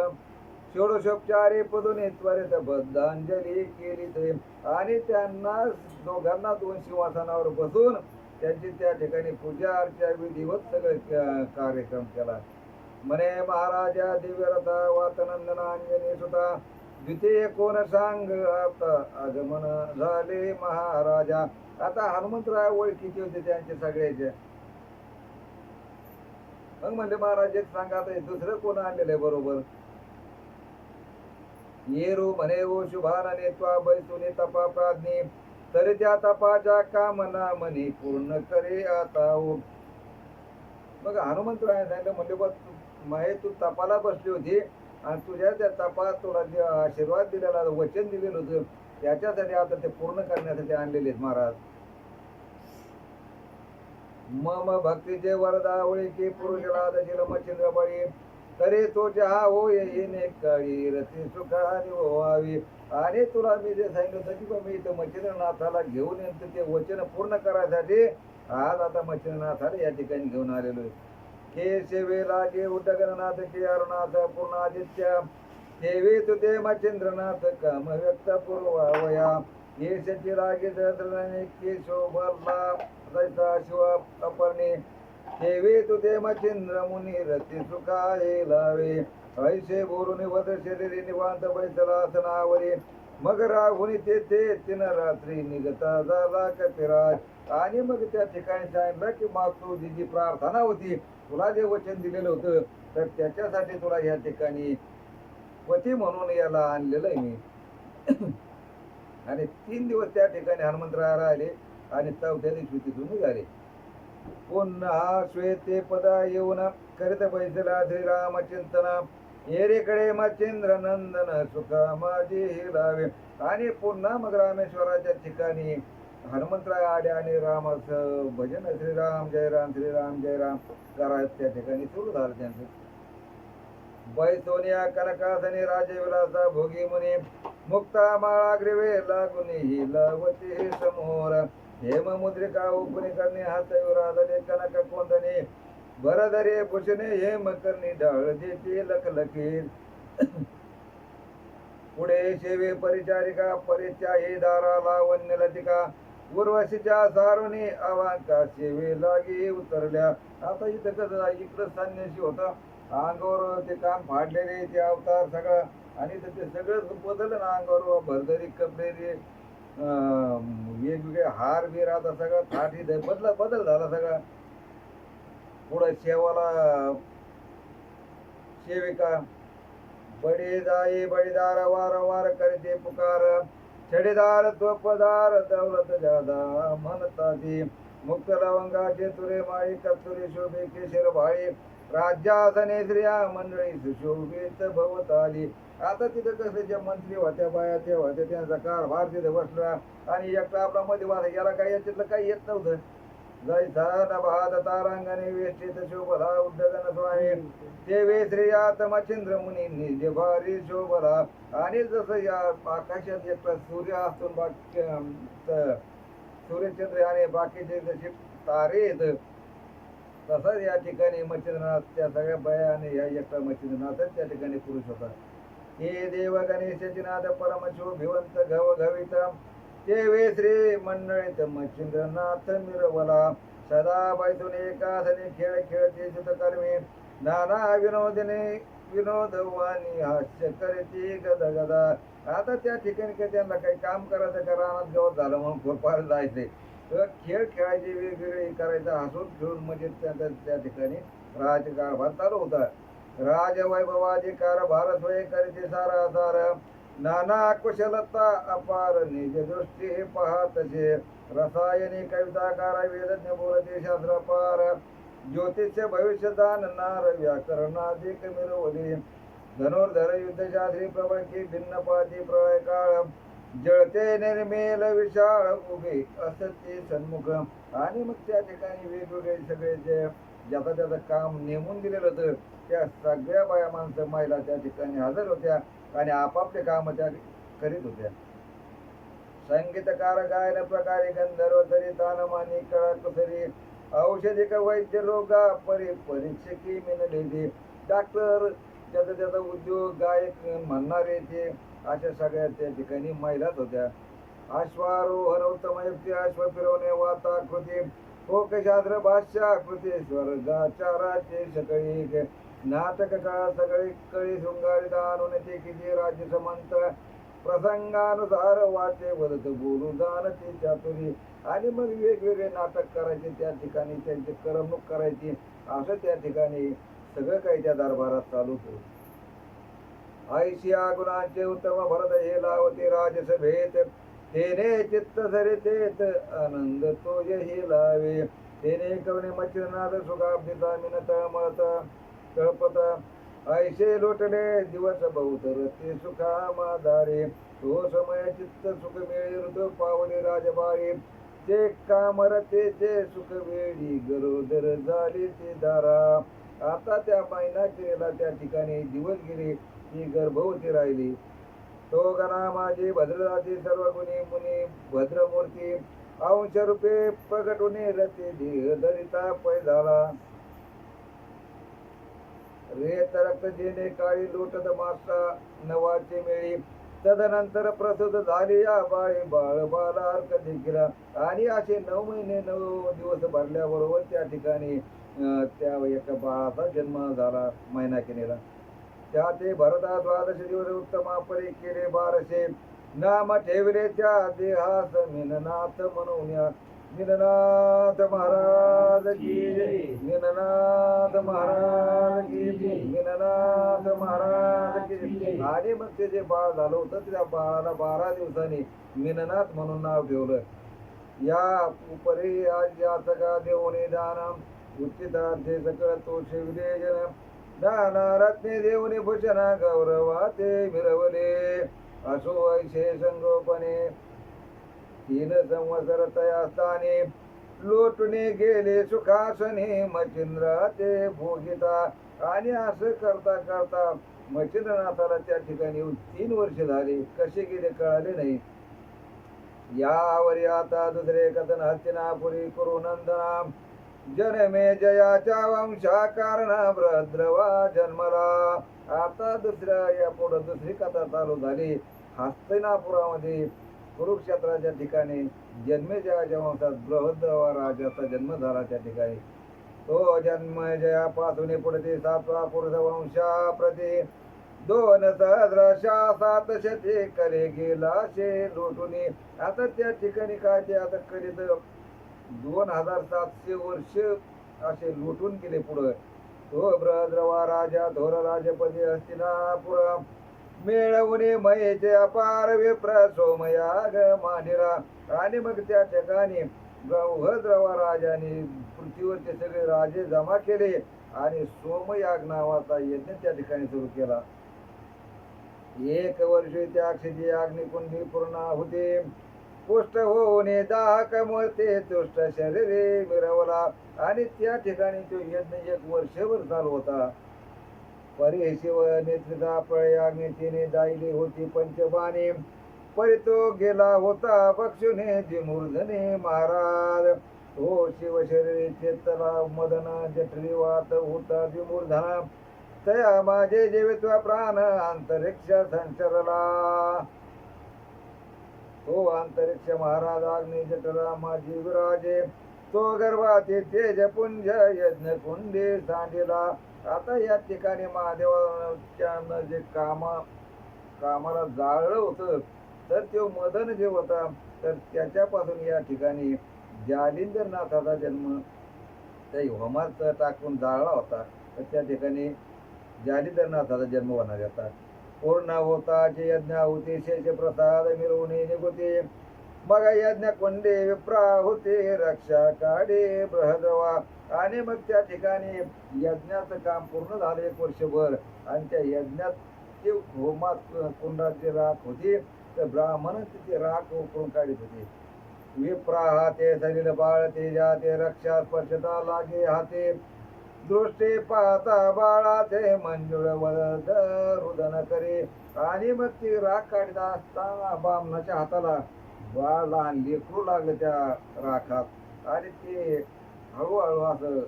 षोडशोपचारे पदून त्वरित बद्धांजली केली ते आणि त्यांना दोघांना दोन सिंहासनावर बसून त्यांची त्या ठिकाणी पूजा अर्चा विधिवत सगळे कार्यक्रम केला. म्हणे महाराजा दिव्यरथा वातनंदना अंजनी सुता द्वितीय कोण सांग आता आगमन झाले महाराजा. आता हनुमंतराय ओळखीचे होते त्यांचे सगळ्याचे. मग म्हणले महाराज एक सांगा आता दुसरं कोण आणलेलं आहे बरोबर. येरू म्हणे ओ शुभाने त्वा बैसुनी तपा प्राज्ञी तरी त्या तपाच्या कामना म्हणे पूर्ण करे आता. मग हनुमंतराय सांगितलं म्हणले बघ माहे तू तपाला बसली होती आणि तुझ्या त्या तपा तुला जे आशीर्वाद दिलेला वचन दिलेलं होतं त्याच्यासाठी आता ते पूर्ण करण्यासाठी आणलेले आहेत महाराज. मम भक्तीचे वरदावळी की पुरुषला दशील मच्छिंद्र बळी तरी तो चहा हो येणे काळी रती सुखाने व्हावी. आणि तुला मी जे सांगितलं होतं की मी इथं मच्छिंद्रनाथाला घेऊन येतो ते वचन पूर्ण करायसाठी आज आता मच्छिंद्रनाथाला या ठिकाणी घेऊन आलेलो आहे. के सेवे लागे उदगनाथ के अरुणाथ पूर्णादित्य सेवे तुते मच्छिंद्रनाथ काम व्यक्त पूर्वावया येशची रागे दत्रने के शोभला दैसा शिव अपर्णे सेवे तुते मच्छिंद्र मुनी रती सुखाये लावे ऐसे बोलून वद शरीरी निवांत बैसलासनावरी मग राहुनी तेथे तीन रात्री निघता झाला कपिराज. आणि मग त्या ठिकाणी सांगितलं की मग तुझी जी प्रार्थना होती तुला जे वचन दिलेलं होतं तर त्याच्यासाठी तुला या ठिकाणी पती म्हणून याला आणलेलं आहे मी. आणि 3 दिवस त्या ठिकाणी हनुमंतराय राहिले आणि 4थ्या दिवशी तिथून निघाले. पुन्हा श्वेते पदा येऊन करीत बैसला श्रीराम चिंतना येरेकडे मच्छिंद्र नंदन सुखा माझी लावे. आणि पुन्हा मग रामेश्वराच्या ठिकाणी हनुमंतराय आले आणि रामाचं भजन श्रीराम जय राम करायचं त्या ठिकाणी सुरू झालं त्यांचं. बैसोनिया कनकासनी राजविलासा भोगी मुनी मुक्ता माळा ग्रीवे लागुनी ही लावती समोर हेम मुद्रिका उपनी करणे हात राधले कनक कोंदणे भरधरे भूषणे हेम करणी डाळ देते लखलखी. पुढे सेवे परिचारिका परिचाही दारा लावण्य लतिका उर्वशीच्या सारुणी अवांका सेवे लागी उतरल्या. आता इथं कसं इकडं संन्यासी होता अंगावर ते कान फाडलेले ते अवतार सगळं, आणि ते सगळं बदललं ना, अंगावर भरदरी कपडे रे, वेगवेगळे हार बीर, आता सगळं थाटी बदल झाला सगळा. पुढं शेवाला सेविका, बडी जाई बडीदार वारंवार करते पुकार, छडीदार तोपदार दौलत जादा म्हणता ती, मुक्त लवंगाचे तुरे माळी कस्तुरी शोभे केशर भाळी, राज्यासने स्त्रिया मंडळी सुशोभित भवताली. आता तिथं कसं ज्या मंत्री होत्या बाया ते होत्या त्यांचा कारभार तिथे बसला, आणि एकटा आपला मध्ये वाचा याला काही याच्यातलं काही येत नव्हतं. जैसा नभात तारांगणे वेष्टित शोभला उड्डगन स्वामी, ते वेश्रियात मच्छिंद्र मुनी जिभारी शोभला. आणि जसं या आकाशात एकटा सूर्य असतो, सूर्यचंद्र आणि बाकीचे जसे तारे येत, तसंच या ठिकाणी मच्छिंद्रनाथ त्या सगळ्या बाया आणि या एकटा मच्छिंद्रनाथच त्या ठिकाणी पुरुष होता. हे देव गणेशाची नाद परमशोभिवंत घवित, ते वे श्री मंडळीत मच्छिंद्रनाथ मिरवला. सदा बैसून एकासने खेळ खेळते चितकर्मी, नाना विनोदवानी हास्य करते गदा. आता त्या ठिकाणी काही त्यांना काही काम करायचं का, रानात गवत झालं म्हणून फोरफार जायचे, तर खेळ खेळायचे वेगवेगळे करायचं, हसून खेळून म्हणजे त्या ठिकाणी राजकारभार चालू होता. राजवैभवादी कारभार सोय करते सारा सार, नाना कुशलता अपार निज दृष्टी पाहतसे, रसायनी कविताकार वेदज्ञ बोलते शास्त्रपार, ज्योतिष्य भविष्यदान नार व्याकरणाधिक मिरवली, धनुर्धर युद्धशास्त्री प्रबळकी भिन्नपाती प्रळय काळ, जळते निर्मेल विशाळ उभे असते सन्मुख. आणि मग त्या ठिकाणी वेगवेगळे सगळे जे ज्याचं त्याचं काम नेमून दिलेलं होतं, त्या सगळ्या बाया माणसं महिला त्या ठिकाणी हजर होत्या आणि आपापले काम त्या करीत होत्या. संगीतकार गायन प्रकारे गंधर्व तरी तानमानी कळा कुसरी, औषधिक वैद्य रोगा परीक्षकी मिनलेली, डॉक्टर ज्याचा त्याचा उद्योग, गायक म्हणणारे ते अशा सगळ्या त्या ठिकाणी महिलाच होत्या. अश्वारोहण उत्तम युक्ती, अश्व फिरवणे वाताकृती, कोकशास्त्र भाष्या कृती, स्वर्गाचाराचे सकळी, नाटक काळ सगळी कळी शृंगारित आणून ते किती राज्य समंत, प्रसंगानुसार वाटे वदत बोलू जाणती चातुरी. आणि मग वेगवेगळे नाटक करायचे त्या ठिकाणी, त्यांची करमणूक करायची, असं त्या ठिकाणी सगळं काही त्या दरबारात चालू होतं. ऐशिया गुणांचे उत्तम भरत हे लावते राजसभेत, तेने चित्त सरितेत आनंद तो यही लावे, तेने कवणे मच्छिंद्रनाथ सुखाब्दिता मिन तळमळत तळपत, ऐसे लोटले दिवस बहुतर ते सुखामाधारे, तो समय चित्त सुख मिळे ऋतू पावले राजबारी, ते कामरतेचे सुख वेळी गरोदर झाली ती दारा. आता त्या महिना केला त्या ठिकाणी दिवस गेले, ती गर्भवती राहिली. तो गणा माझी भद्रजाती सर्व गुणी मुनी भद्रमूर्ती, अंश रूपे प्रगटुने रती देह धरिता पै झाला. रेत रक्त जेणे काळी लोटत मासा नवाची मेळी, तदनंतर प्रसूत झाली या बाळी बाळ बालार्क देखील. आणि असे 9 महिने 9 दिवस भरल्याबरोबर त्या ठिकाणी त्या एका बाळाचा जन्म झाला मैनाकिनीला. त्या ते भरता 12 दिवस उत्तमा परी केले 1200, नाम ठेवले त्या देहास मिननाथ म्हणून. मिननाथ महाराज की जय, मिननाथ महाराज की जय, मिननाथ महाराज की जय. आणि मग ते जे बाळ झालं होतं त्या बाळाला 12 दिवसांनी मिननाथ म्हणून नाव ठेवलं. या उपरी आज याचका देऊने दानम, उच्चितार्थे सकळ तोषे विलेजन, दाना रत्ने देऊने भूषणा गौरवा ते मिरवले, असो ऐशे संगोपने 3 संवत्सर तया स्थानी, लोटणे गेले सुखासने मच्छिंद्र ते भोगिता. आणि असं करता करता मच्छिंद्रनाथाला त्या ठिकाणी 3 वर्ष झाली, कसे गेले कळाले नाही. यावरी आता दुसरे कथन हस्तिनापुरी कुरु नंदना, जनमे जयाच्या वंशा कारण भद्रवा जन्मला. आता दुसऱ्या या पुढे दुसरी कथा चालू झाली. हस्तिनापुरामध्ये कुरुक्षेत्राच्या ठिकाणी जन्मेजयाच्या वंशात बृहद्रवा राजाचा जन्म झाला त्या ठिकाणी. तो जन्म जयापासून पुढते 7वा पुरुष वंशा प्रती 2,000 करे गेला शे लुटुनी. आता त्या ठिकाणी काय ते आता करीत 2,700 वर्ष असे लुटून गेले पुढं. तो बृहद्रवा राजा थोर राजपदी हस्तिनापुर मिळवणे मयेचे अपार विप्र सोमयाग मांडिरा. आणि मग त्या ठिकाणी बृहद्रवा राजाने पृथ्वीवरचे सगळे राजे जमा केले आणि सोमयाग नावाचा यज्ञ त्या ठिकाणी सुरू केला. 1 वर्ष त्या क्षिती अग्निकुंडी पूर्ण होते. पुष्ट होऊने दाहक मरते तुष्ट शरीरे मिरवला. आणि त्या ठिकाणी तो यज्ञ 1 वर्षभर चालू होता. परी शिव नेत्रिता पळे अग्नितीने जाईली होती पंचबाणी. परी तो गेला होता बक्षुने जिमूर्धने महाराज. हो शिव शरीरे चेतला मदन जठरी वात होता विमूर्धना. तया माझे जीवित्व प्राण अंतरिक्ष संचरला. तो अंतरिक्ष महाराज अग्नि जठरा माझी विराजे. तो गर्भाचे तेज पुंज यज्ञ कुंडी सांडिला. आता या ठिकाणी महादेवाच्या जे कामाला जाळलं होतं तर तो मदन जे होता तर त्याच्यापासून या ठिकाणी जालिंदरनाथाचा जन्म त्या होमात टाकून जाळला होता. तर त्या ठिकाणी जालिंदरनाथाचा जन्म होणार होता. पूर्ण होता जे यज्ञ होते शेष प्रसाद मिरवणे निघुते. मग यज्ञ कुंडे विप्रा होते रक्षा काढे बृहद्रवा. आणि मग त्या ठिकाणी यज्ञाचं काम पूर्ण झालं 1 वर्षभर. आणि त्या यज्ञात ते होमात कुंडाची राख होती तर ब्राह्मण तिथे राख उकळून काढत होते. विप्रा हाते सलिल बाळ तेजा ते रक्षा स्पर्शता लागे हाते. दृष्टी पाहता बाळाचे मंजुळ वरद रुदन करे. आणि मग ती राख काढत असताना बामणाच्या हाताला बाळ लहान लेकरू लागलं त्या राखात आणि ते हळूहळू असं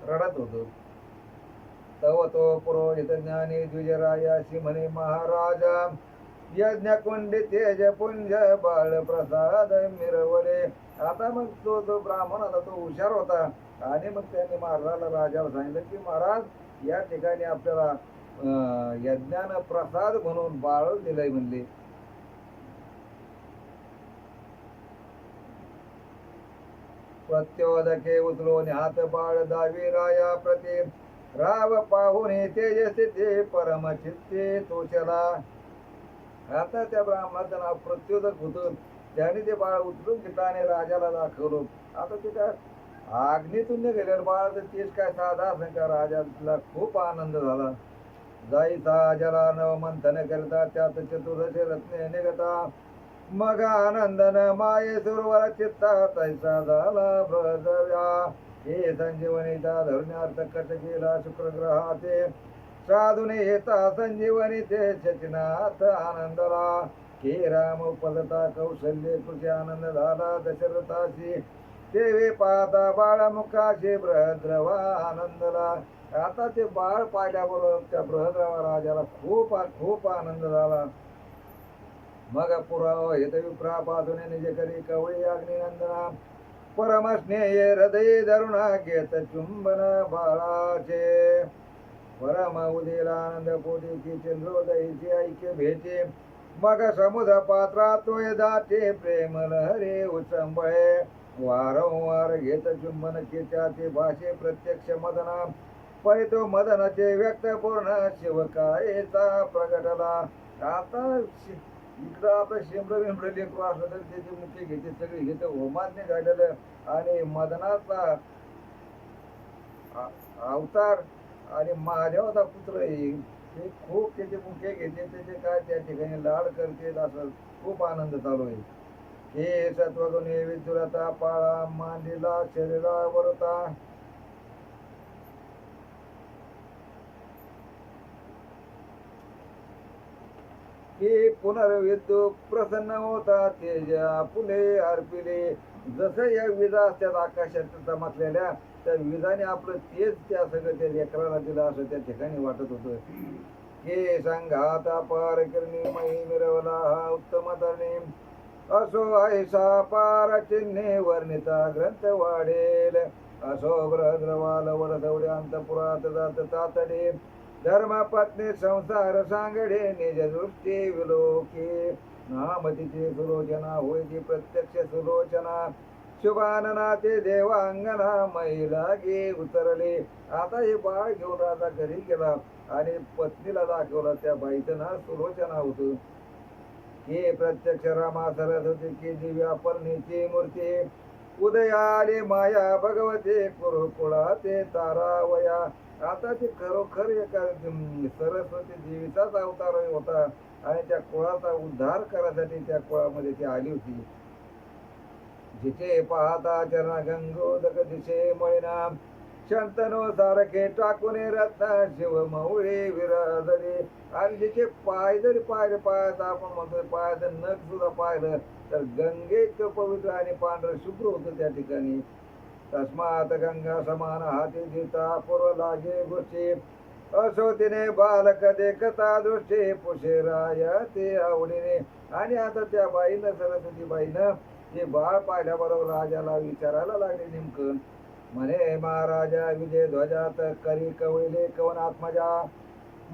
रडत होत. तव तो पुरोहित ज्ञानी द्विजरायाशी म्हणे महाराजा. यज्ञ कुंडी तेज पुंज बाळ प्रसाद मिरवले. आता मग तो ब्राह्मण होता तो हुशार होता. आणि मग त्यांनी महाराजाला राजाला सांगितलं की महाराज या ठिकाणी आपल्याला यज्ञानं प्रसाद म्हणून बाळ दिलंय म्हणले. प्रत्योदके उचलून हात बाळ दावी राया प्रती. राव पाहुणे तेजस्थिते परमचित्ते तोचला. आता त्या ब्राह्मणाचं नाव प्रत्योदक होतं. त्याने ते बाळ उचलून घेतलं आणि राजाला दाखवलं. आता ते काय अग्नीतून गेलेलं बाळ तर तेच काय साधा असं का. राजाला खूप आनंद झाला. जाईचा जला नव मंथन करता त्यात चतुर्दश रत्ने निघता. मग आनंदन माये सुरवर चित्ता तैसा झाला ब्रदव्या. हे संजीवनीचा धरण्यार्थ कट केला शुक्रग्रहाचे. साधुने येता संजीवनी ते शचनाथ आनंदला. हे राम उपदता कौशल्य कृषी आनंद झाला दशरथाशी. तेवे पाहता बाळमुखाशी बृहद्रवा आनंदला. आता ते बाळ पाहिल्याबरोबर त्या बृहद्रवा राजाला खूप आनंद झाला. मग पुराव हेत विप्रा पासून निज करी कवळी अग्निनंदना. परमस्नेय हृदय धरुणा घेत चुंबन बाळाचे. परम उदेला आनंद पोटी की चंद्रोदयीचे ऐक्य भेटे. मग समुद्र पात्रा तोय दाटे प्रेम लहरे उचंबळे. वारंवार घेत चुंबन केच्याचे भाषे प्रत्यक्ष मदना. परितो मदनाचे व्यक्त पूर्ण शिवकायेचा प्रगटला. आता इकडं आपलं शेंबड बिंबड लेकरू असलं तर त्याचे मुख्य घेते सगळे घेते होमात काढलेलं. आणि मदनाचा अवतार आणि महादेवाचा पुत्र येईल ते खूप त्याचे मुख्य घेते. त्याचे काय त्या ठिकाणी लाड करते असं खूप आनंद चालू आहे. हे सत्वगुणे विदुरता पाळा मांडीला शरीरावरता. हे पुनर्विद्यू प्रसन्न होता तेजा फुले अर्पिले. जसं या विजा असतात आकाशात चमकलेल्या त्या विजाने आपलं तेज त्या सगळं त्या लेकराला दिलं असं त्या ठिकाणी वाटत होतं. हे संघात पार करणी मही मिरवला हा उत्तम तरणी. असो ऐसा पार चिन्हे वर्णिता ग्रंथ वाढेल. असो ग्रहद्रवाल वरदवडे अंतपुरात जात तातडे. धर्मपत्नी संसार सांगडे निज दृष्टी विलोके. नाम तिचे सुलोचना होय ती प्रत्यक्ष सुलोचना. शुभानना ते देवांगना मैलागे उतरले. आता हे बाळ घेऊन राजा घरी गेला आणि पत्नीला दाखवलं. त्या बाईचं नाव सुलोचना होतं. हे प्रत्यक्ष रामा सरस्वती की दिव्या पर्णीची मूर्ती. उदयाले माया भगवते कुरुकुळाते तारावया. आता ते खरोखर एका सरस्वती देवीचाच अवतार होता आणि त्या कुळाचा उद्धार करण्यासाठी त्या कुळामध्ये ती आली होती. जिचे पाहता चरणा गंगोदक दिशे मळिना. शंतनो सारखे टाकूने रत्न शिव मौळे विराजले. आणि जिचे पाय जरी पाहिले पायाचा आपण म्हणतोय पायाचं नख सुद्धा पाहिलं तर गंगेचं पवित्र आणि पांढरं शुभ्र होतं त्या ठिकाणी. तस्मात गंगा समान हाती जिता पूर्व लागे गोष्टी. असो तिने बालक देखता दृष्टी पुशेराय ते आवडीने. आणि आता त्या बाईनं सरस्वती बाईनं ते बाळ पाहिल्याबरोबर राजाला विचारायला लागले नेमकं. म्हणे महाराजा विजय ध्वजात करी कवळले कवन आत्मजा.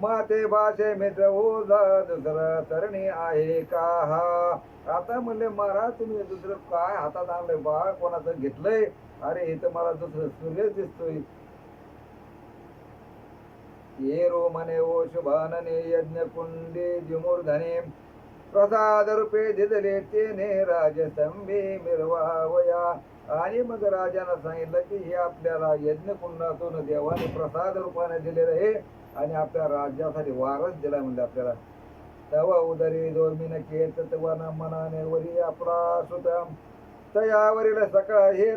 माते भाषे मित्र ओझा दुसरा तरणी आहे का हा. आता म्हणले महाराज तुम्ही दुसरं काय हातात आणलंय बाळ कोणाचं घेतलंय. अरे हे तर मला दुसरं सूर्यच दिसतोय. ये रो म्हणे ओ शुभानने यज्ञ कुंडे जिमूर्धने. प्रसाद रूपे दिदले तेने राजस्तंभे मिरवावया. आणि मग राजानं सांगितलं की हे आपल्याला यज्ञ कुंडातून देवाने प्रसाद रूपाने दिलेलं आहे आणि आपल्या राज्यासाठी वारस दिला म्हणजे आपल्याला. तव उदरी दोर्मीन केत तवन मनाने वरी आपला सुत. तयावरील सकाळ हे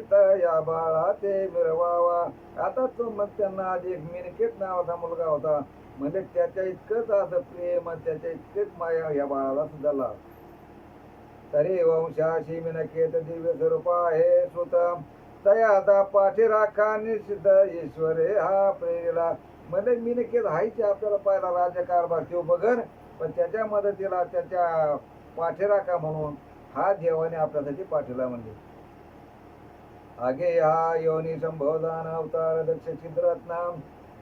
या बाळा ते मिरवावा. आता तो मग त्यांना आधी एक मिनकेत नावाचा मुलगा होता. म्हणजे त्याच्या इतकंच असं प्रेम त्याच्या इतकंच माया या बाळाला सुद्धा लाभ. तरी वंशाशी मिनकेत दिव्य स्वरूप आहे सुत. तया आता पाठीराखा निश्चित ईश्वरे हा प्रेरिला. म्हणजे मिनकेत हायचे आपल्याला पाहिला राज्यकारभार तो बघन पण त्याच्या मदतीला त्याच्या पाठीराखा म्हणून हा देवाने आपल्यासाठी पाठवला. म्हणजे आगे हा योनी संबोधन अवतार दक्ष चित्ररत्ना.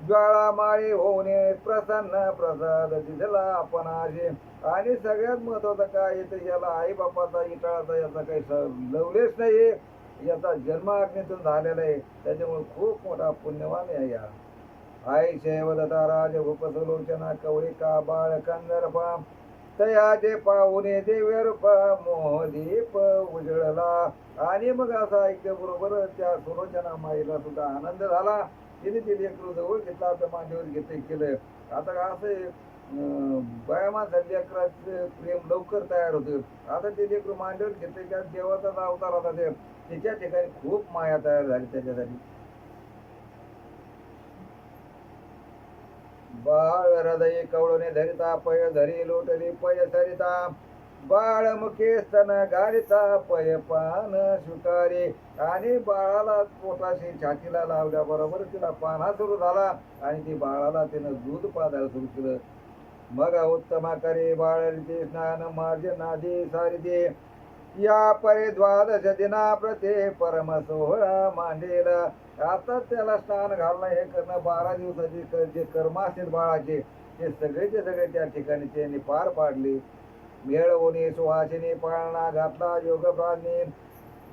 ज्वाळा माळी होणे प्रसन्न प्रसाद दिसला आपण आजे. आणि सगळ्यात महत्वाचं काय येतं याला आई बापाचा इटाळाचा याचा काही लवलेच नाही. याचा जन्म अग्नीतून झालेला आहे त्याच्यामुळे खूप मोठा पुण्यवान आहे. या आई शेवदता राज भूपसलोचना कवळिका बाळ कंदर्पा. तयाचे पाहुणे दिव्य रूप मोहदीप उजळला. आणि मग असं ऐकल्या बरोबर त्या सुलोचना माईला सुद्धा आनंद झाला. तिने ते लेकरू जवळ घेतला आपल्या मांडीवर घेतले केलं. आता असं बाया माणसाच्या लेकराचं प्रेम लवकर तयार होतं. आता ते लेकरू मांडीवर घेतले त्या देवाचा अवतार होता ते तिच्या ठिकाणी खूप माया तयार झाली त्याच्यासाठी. बाळ हृदय कवळूने धरिता पय धरी लोटली पय सरिता. बाळ मुखे स्तन गाडीता पय पान स्वीकारे. आणि बाळाला पोटाशी छातीला लावल्याबरोबर तिला पाना सुरू झाला आणि ती बाळाला तिनं दूध पाजायला सुरू केलं. मग उत्तमा करे बाळाचे स्नान मार्जनादी सारिते. या परे द्वादश दिना प्रते परम सोहळा मांडेला. आता त्याला स्नान घालणं हे करणं 12 दिवसाचे जे कर्म असतील बाळाचे ते सगळेचे सगळे त्या ठिकाणी त्यांनी पार पाडले. मेळवून सुहासिनी पाळणा घातला योग प्राणी.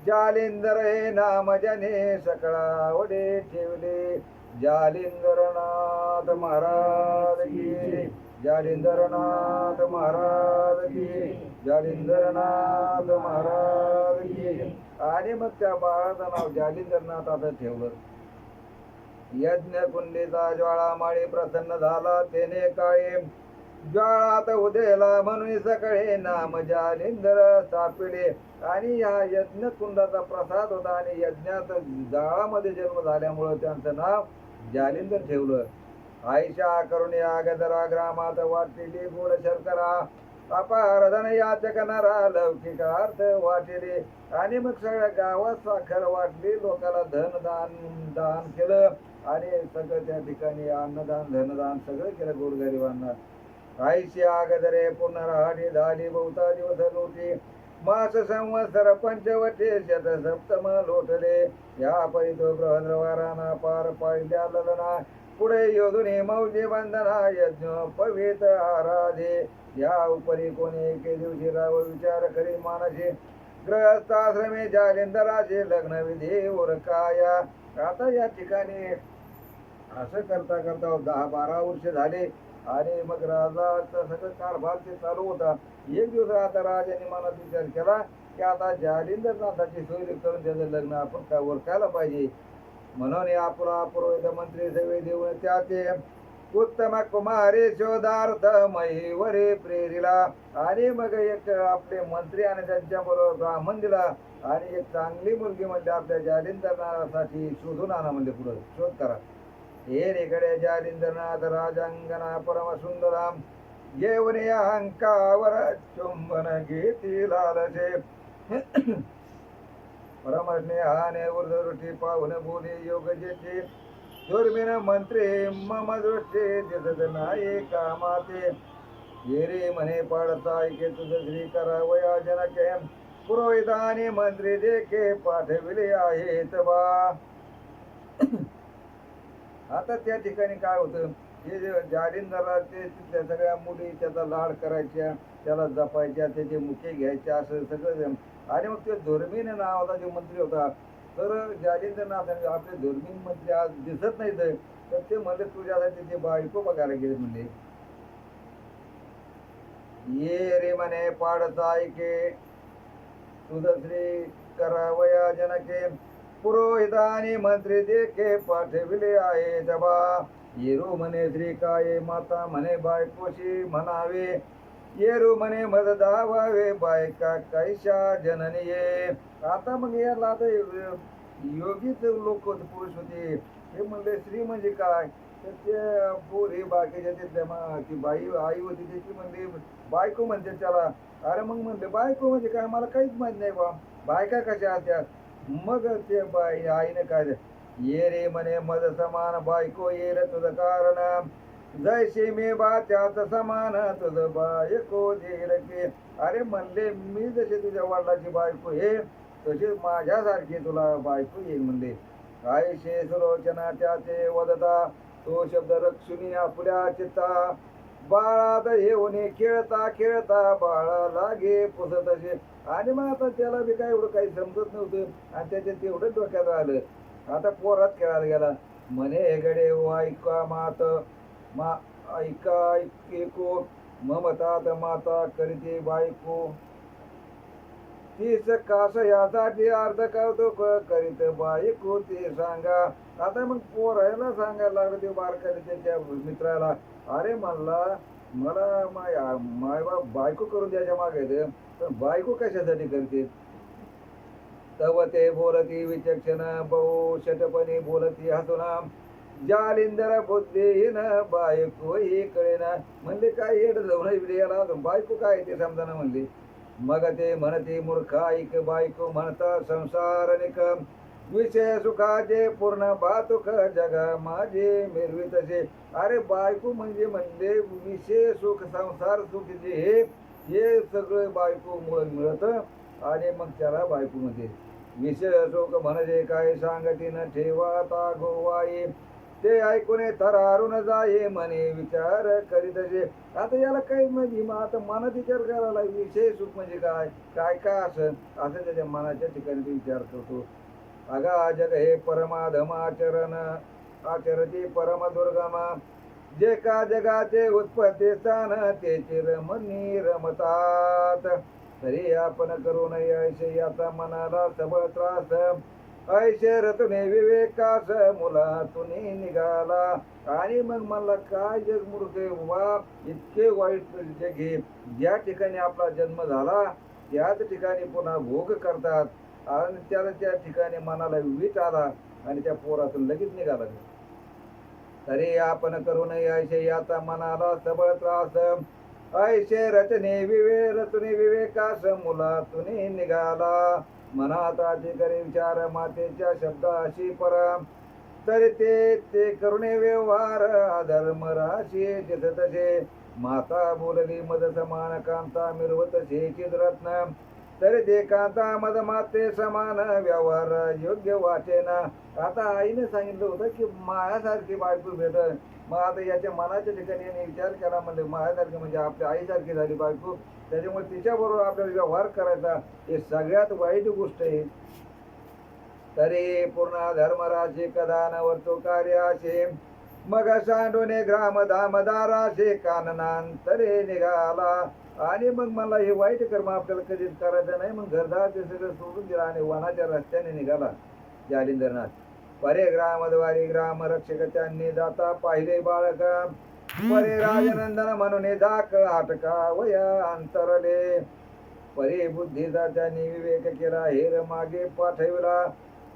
जालिंदर हे नाम जने सकळावडे ठेवले. जालिंदरनाथ महाराज की. जालिंदरनाथ महाराज की. जालिंदरनाथ महाराज की. आणि मग त्या बाळाचं नाव जालिंदरनाथ असं ठेवलं. यज्ञ कुंडीचा ज्वाळा माळी प्रसन्न झाला तेने काळे. ज्वाळात उदेला म्हणून सकाळी नाम जालिंदर स्थापिले. आणि या यज्ञ कुंडाचा प्रसाद होता आणि यज्ञात जाळामध्ये जन्म झाल्यामुळं त्यांचं नाव जालिंदर ठेवलं. आईशा करून या गजरा ग्रामात वाटलेली गोड शर्करा. अपार धन याचक नरा लौकिक अर्थ वाटेले. आणि मग सगळ्या गावात साखर वाटली लोकांना दान केलं आणि सगळं त्या ठिकाणी अन्नदान धनदान सगळं केलं गोरगरिबांना. आईशी आगदरे पुनराहाडी झाली बहुता दिवस लोटी. मास संवत्सर पंचवटे शत सप्तम लोटले या परितो बृहद्रवाराना पार पाडल्या ललना पुढे योधुने मौजे बंधना यज्ञ पवित आराधे या उपरी कोणी एके दिवशी राव विचार करी मानसे ग्रहस्थाश्रमे जालिंदराचे लग्न विधी उरकाया. आता या ठिकाणी असं करता करता 10-12 वर्ष झाले आणि मग राजाचा सगळं कारभार ते चालू होता. एक दिवस आता राजाने मनात विचार केला की आता जालिंदरनाथाची सोय करून त्याचं लग्न आपण उरकायला पाहिजे. म्हणून आपला पुरोहित मंत्री सगळे देऊन त्याचे उत्तम कुमारी शोधार्थ महीवरे प्रेरिला आणि मग एक आपले मंत्री आणि त्यांच्या बरोबर ब्राह्मण दिला आणि एक चांगली मुलगी म्हणजे आपल्या जालिंदरनाथासाठी शोधून आणा म्हणजे पुढे शोध करा. हे रेकडे जालिंदरनाथ राजांगना परम सुंदराम येऊन अंकावर चुंबन घेती लालसे परमस्नेहाने उर्धदृष्टी पाहून बोले योग जेचे दुर्मिन मंत्री मम दृष्टी दिसत नाही कामाते ये रे म्हणे पाडता ऐके तुझ श्री करावया जनके पुरोहिताने मंत्री देखे पाठविले आहेत बा. आता त्या ठिकाणी काय होतं हे जालिंदराचे त्या सगळ्या मुली त्याचा लाड करायच्या त्याला जपायच्या त्याचे मुखे घ्यायच्या असं सगळं. आणि मग ते दुर्मिन नावाचा जो मंत्री होता तर जालिंदरनाथ आपले दुर्मिन मंत्री आज दिसत नाही तर ते म्हणले तुझ्यासाठी ते बायको बघायला गेले म्हणले. ये रे म्हणे पाडता ऐके तुझ श्री करावया जनके पुरोहितानी मंत्री देखे पाठविले आहे जबा. येरू म्हणे श्री काय माता म्हणे बायकोशी म्हणावे येरू म्हणे मद दावावे बायका कैशा जननी ये. आता मग याला आता योगीच लोक पुरुष होते हे म्हणले स्त्री म्हणजे काय तर ते पोरी बाकीच्या ती बाई आई होती त्याची म्हणली बायको म्हणते त्याला. अरे मग म्हणले बायको म्हणजे काय मला काहीच माहित नाही बा बायका कशा असत्या. मग ते बाई आईने काय ये रे म्हणे मद समान बायको ये रे तुझं कारण जैसे मी बा त्याच समान तुझं बायको देर के. अरे म्हणले मी जसे तुझ्या वडिलाची बायको हे तशी माझ्यासारखी तुला बायको येईल म्हणले. काय शे सुलोचना त्याचे वदता तो शब्द रक्षुनी आपल्या चित्ता बाळात येऊन खेळता खेळता बाळा लागे पुसत असे. आणि मग आता त्याला बी काय एवढं काही समजत नव्हतं आणि त्याच्या तेवढं डोक्यात आलं. आता पोरात खेळायला गेला म्हणे हेगडे ऐका मात मा ऐका ऐको ममतात माता करीते बायको तीच कास यासाठी अर्ध कौतुक करीत बायको ते सांगा. आता मग पोरायला सांगायला लागलं ते बारकाने त्याच्या मित्राला अरे मला माय बाप बायको करून द्यायच्या मागे पण बायको कशासाठी करते. तव ते बोलती विचक्षण बहु शटपणे बोलती हसुना जालिंदर बुद्धीहीन बायको ही कळेना. म्हणले काय येड जाऊन याला बायको काय ते समजाना म्हणले. मग ते म्हणते मूर्खा ऐक बायको म्हणता संसार निक विषय सुखाचे पूर्ण बातुक जगा माझे मिरवी तसे. अरे बायको म्हणजे विषय सुख संसार सुख जे हे सगळं बायको मुळे मिळत आणि मग त्याला बायको मध्ये विषय सुख म्हणजे काय सांगती न ठेवा गोवाई ते ऐकून थरारून जाये म्हणे विचार करीत असे. आता याला काही म्हणजे आता मनात विचार करायला विषय सुख म्हणजे काय काय काय असं त्याच्या मनाच्या ठिकाणी ते विचार करतो. अगा जग हे परमाधमाचरण आचरती परम दुर्गमा जे का जगाचे उत्पत्ती स्थान ते रमणी रमतात. तरी आपण करू नये ऐसे याचा मनाला सबळ त्रास ऐसे रतुने विवेकास मुलातून निघाला. आणि मग मला काय जग मूर्ख वा इतके वाईट जग हे ज्या ठिकाणी आपला जन्म झाला त्याच ठिकाणी पुन्हा भोग करतात आणि त्याला त्या ठिकाणी मनाला वीट आला आणि त्या पोरातून लगेच निघाला. तरी आपण करू नये ऐसे याचा मनाला सबळ त्रास ऐसे रचने विवेकास मुलातून निघाला. मनाताचे करे विचार मातेच्या शब्दाशी परम तरी ते करुणे व्यवहार अधर्म राशी तसे. माता बोलली मद समान कांता मिरवत शेचित रत्न तरी देखांचा मद माते समान व्यवहार योग्य वाटेना. आता आईने सांगितलं होतं की मायासारखी बायको भेटल. मग आता याच्या मनाच्या ठिकाणी याने विचार केला, म्हणजे मायासारखी म्हणजे आपल्या आईसारखी झाली बायको, त्याच्यामुळे तिच्याबरोबर आपल्याला व्यवहार करायचा, हे सगळ्यात वाईट गोष्ट आहे. तरी पूर्ण धर्मराशी कदा न वर्तो कार्याशे, मग सांडोने ग्राम धामदाराशे काननांतरे निघाला. आणि मग मला हे वाईट कर्म आपल्याला कधीच करायचं नाही. मग घरदार ते सगळं सोडून दिला आणि वनाच्या रस्त्याने निघाला जालिंदरनाथ. परे ग्रामद्वारी ग्राम रक्षक त्यांनी जाता पाहिले बाळक, परे राजनंदन म्हणून जाक हाटका वया अंतरले. परी बुद्धीचा त्यांनी विवेक केला, हेर मागे पाठविला,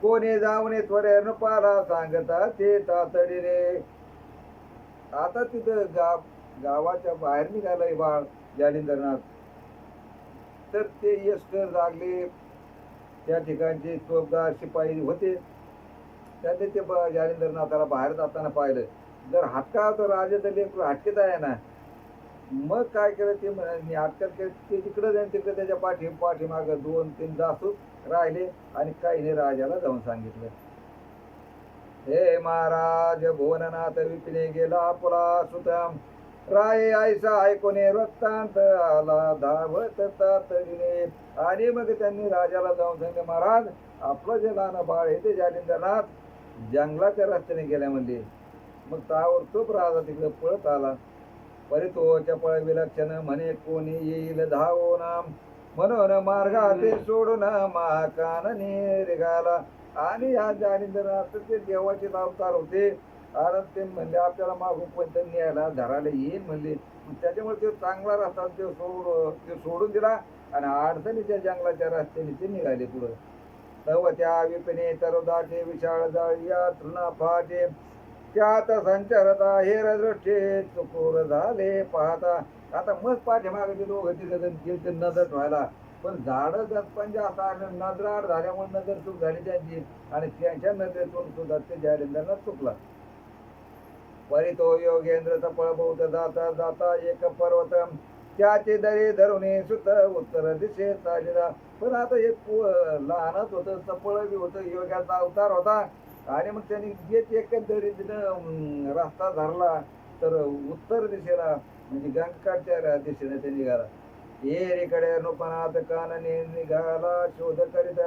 कोणी जाऊन त्वरे नृपाला सांगता ते तातडीने. आता तिथं गावाच्या बाहेर निघालंय बाळ जालिंदरनाथ. तर ते यशकर जागले, त्या ठिकाणचे चोपदार शिपाई होते, त्यांनी ते जालिंदरनाथाला बाहेर जाताना पाहिलं. जर हटका तर राजाचं लेकरू हटकेत आहे ना. मग काय केलं ते अटकल केलं, ते तिकडे जाईन तिकडे त्याच्या पाठीमागं 2-3 जासूस राहिले आणि काहीने राजाला जाऊन सांगितलं, हे महाराज भुवननाथ विपिने गेला आपला सुतम, राय आयसा ऐकोने वृत्तांत आला धावत तातडीने. आणि मग त्यांनी राजाला जाऊन सांगितलं, महाराज आपलं जे लहान बाळ आहे ते जालिंदरनाथ जंगलाच्या रस्त्याने गेल्या म्हणले. मग ताबडतोब राजा तिकडे पळत आला. परितो चपळ विलक्षण म्हणे कोणी येईल धावून, म्हणून मार्गाते सोडून महाकानने निघाला. आणि या जालिंदरनाथ ते देवाचे अवतार होते, आणि ते म्हणले आपल्याला मागून पण त्यांनी यायला धरायला येईल म्हणले. त्याच्यामुळे ते चांगला रस्ता ते सोडून दिला आणि अडचणीच्या जंगलाच्या रस्त्याने ते निघाले पुढं. तव त्या विपिने तरुदाटे विशाळ जाळीया तृणा फाटे, त्यात संचारता हेर दृष्टी चुकूर झाले पाहता. आता मस्त पाठीमागे ते दोघं तिघं नजर व्हायला, पण झाडं गणपण जास्त नजराड झाल्यामुळे नजर चूक झाली त्यांची, आणि त्यांच्या नजरेतून सुद्धा ते जालिंदरनाथ चुकला. परी तो योगेंद्र चपळ बहुत जाता जाता एक पर्वत, त्याचे दरी धरुणे सुत उत्तर दिशे चालला. पण आता हे लहानच होतं, चपळ बी होतं, योग्याचा अवतार होता. आणि मग त्यांनी जे एकंदरीत रस्ता धरला तर उत्तर दिशेला म्हणजे गंगाच्या दिशेने ते निघाला. एरीकडे नृपनाथ कानने निघाला शोध करीत,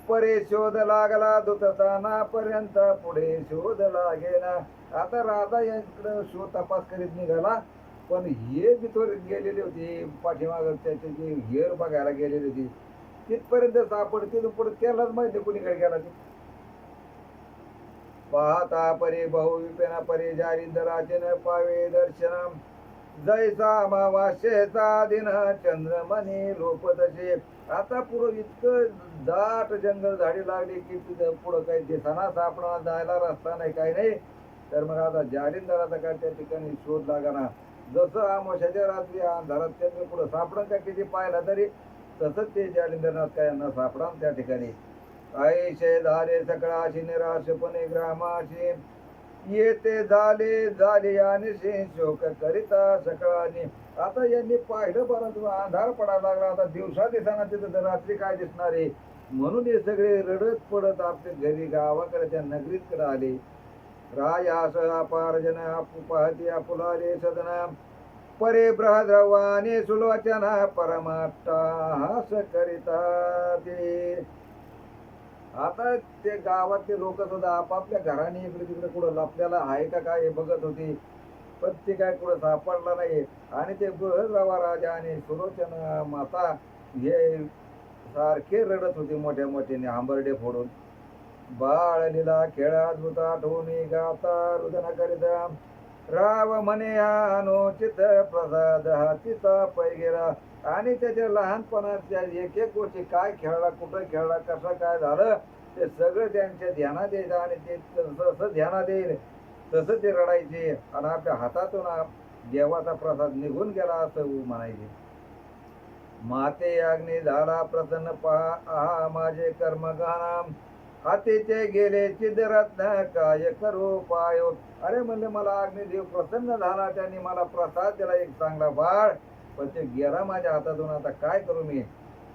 परे शोध लागला दुतताना पर्यंत पुढे शोध लागेना. आता राजा यांकडे शोध तपास करीत निघाला, पण हे तिथवर गेलेले होते पाठीमाग त्याचे जे हेर बघायला गेलेले होते तिथपर्यंत सापड, तिथून पुढे त्यालाच माहिती कुणीकडे गेला ते. पाहता परी बहु विपिना परी जालिंदराचे न पावे दर्शन, जैसा अमावास्येचा दिन चंद्रमणी लोपतसे. आता पुढं इतकं दाट जंगल झाडी लागली की तिथं पुढं काही दिसना, सापडा जायला रस्ता नाही काही नाही. तर मग आता जालिंदराचा काय त्या ठिकाणी शोध लागना. जसं अमावास्येच्या रात्री अंधारात चंद्र पुढं सापडा का किती पाहिला तरी, तसंच ते जालिंदरनाथ काय यांना सापडा त्या ठिकाणी. ऐशे झाले सकळाशी निराशपणे ग्रामाशी, येते झाले आणि शोक करिता सकळाने. आता यांनी पाहिलं परंतु अंधार पडायला लागला, आता दिवसा दिसाना तिथं रात्री काय दिसणार आहे, म्हणून हे सगळे रडत पडत आपल्या घरी गावाकडे त्या नगरीकडे आले. रायास अपार जन आपू पाहते आपुलाले सदना, परे ब्रहद्रवाने सुलोचना परमाट्टा हास करिता ते. आता ते गावातले लोक सुद्धा आपापल्या घराने इकडे तिकडे कुठं आपल्याला आहे का काय हे बघत होते, पण ते काय कुठं सापडला नाही. आणि ते बृहद्रवा राजा आणि सुलोचना माता हे सारखे रडत होते मोठ्या मोठ्याने हांबरडे फोडून. बाळ लीला खेळात आठवून गाता रुदन करिता, राव म्हणे अनुचित प्रसाद हातीचा पै गेला. आणि त्याच्या लहानपणाच्या एक एक गोष्टी, काय खेळला कुठं खेळला कसं काय झालं ते सगळं त्यांच्या ध्यानात यायचं, आणि ते जसं ध्यानात येईल तसं ते रडायचे, आणि आपल्या हातातून देवाचा प्रसाद निघून गेला असं म्हणायचे. माते अग्नी झाला प्रसन्न पहा, आहा माझे कर्मगान, हातीचे गेले चिदरत्न काय करू पायो. अरे म्हणले मला अग्निदेव प्रसन्न झाला, त्यांनी मला प्रसाद दिला एक चांगला बाळ, पण ते गेला माझ्या हातातून, आता काय करू मी.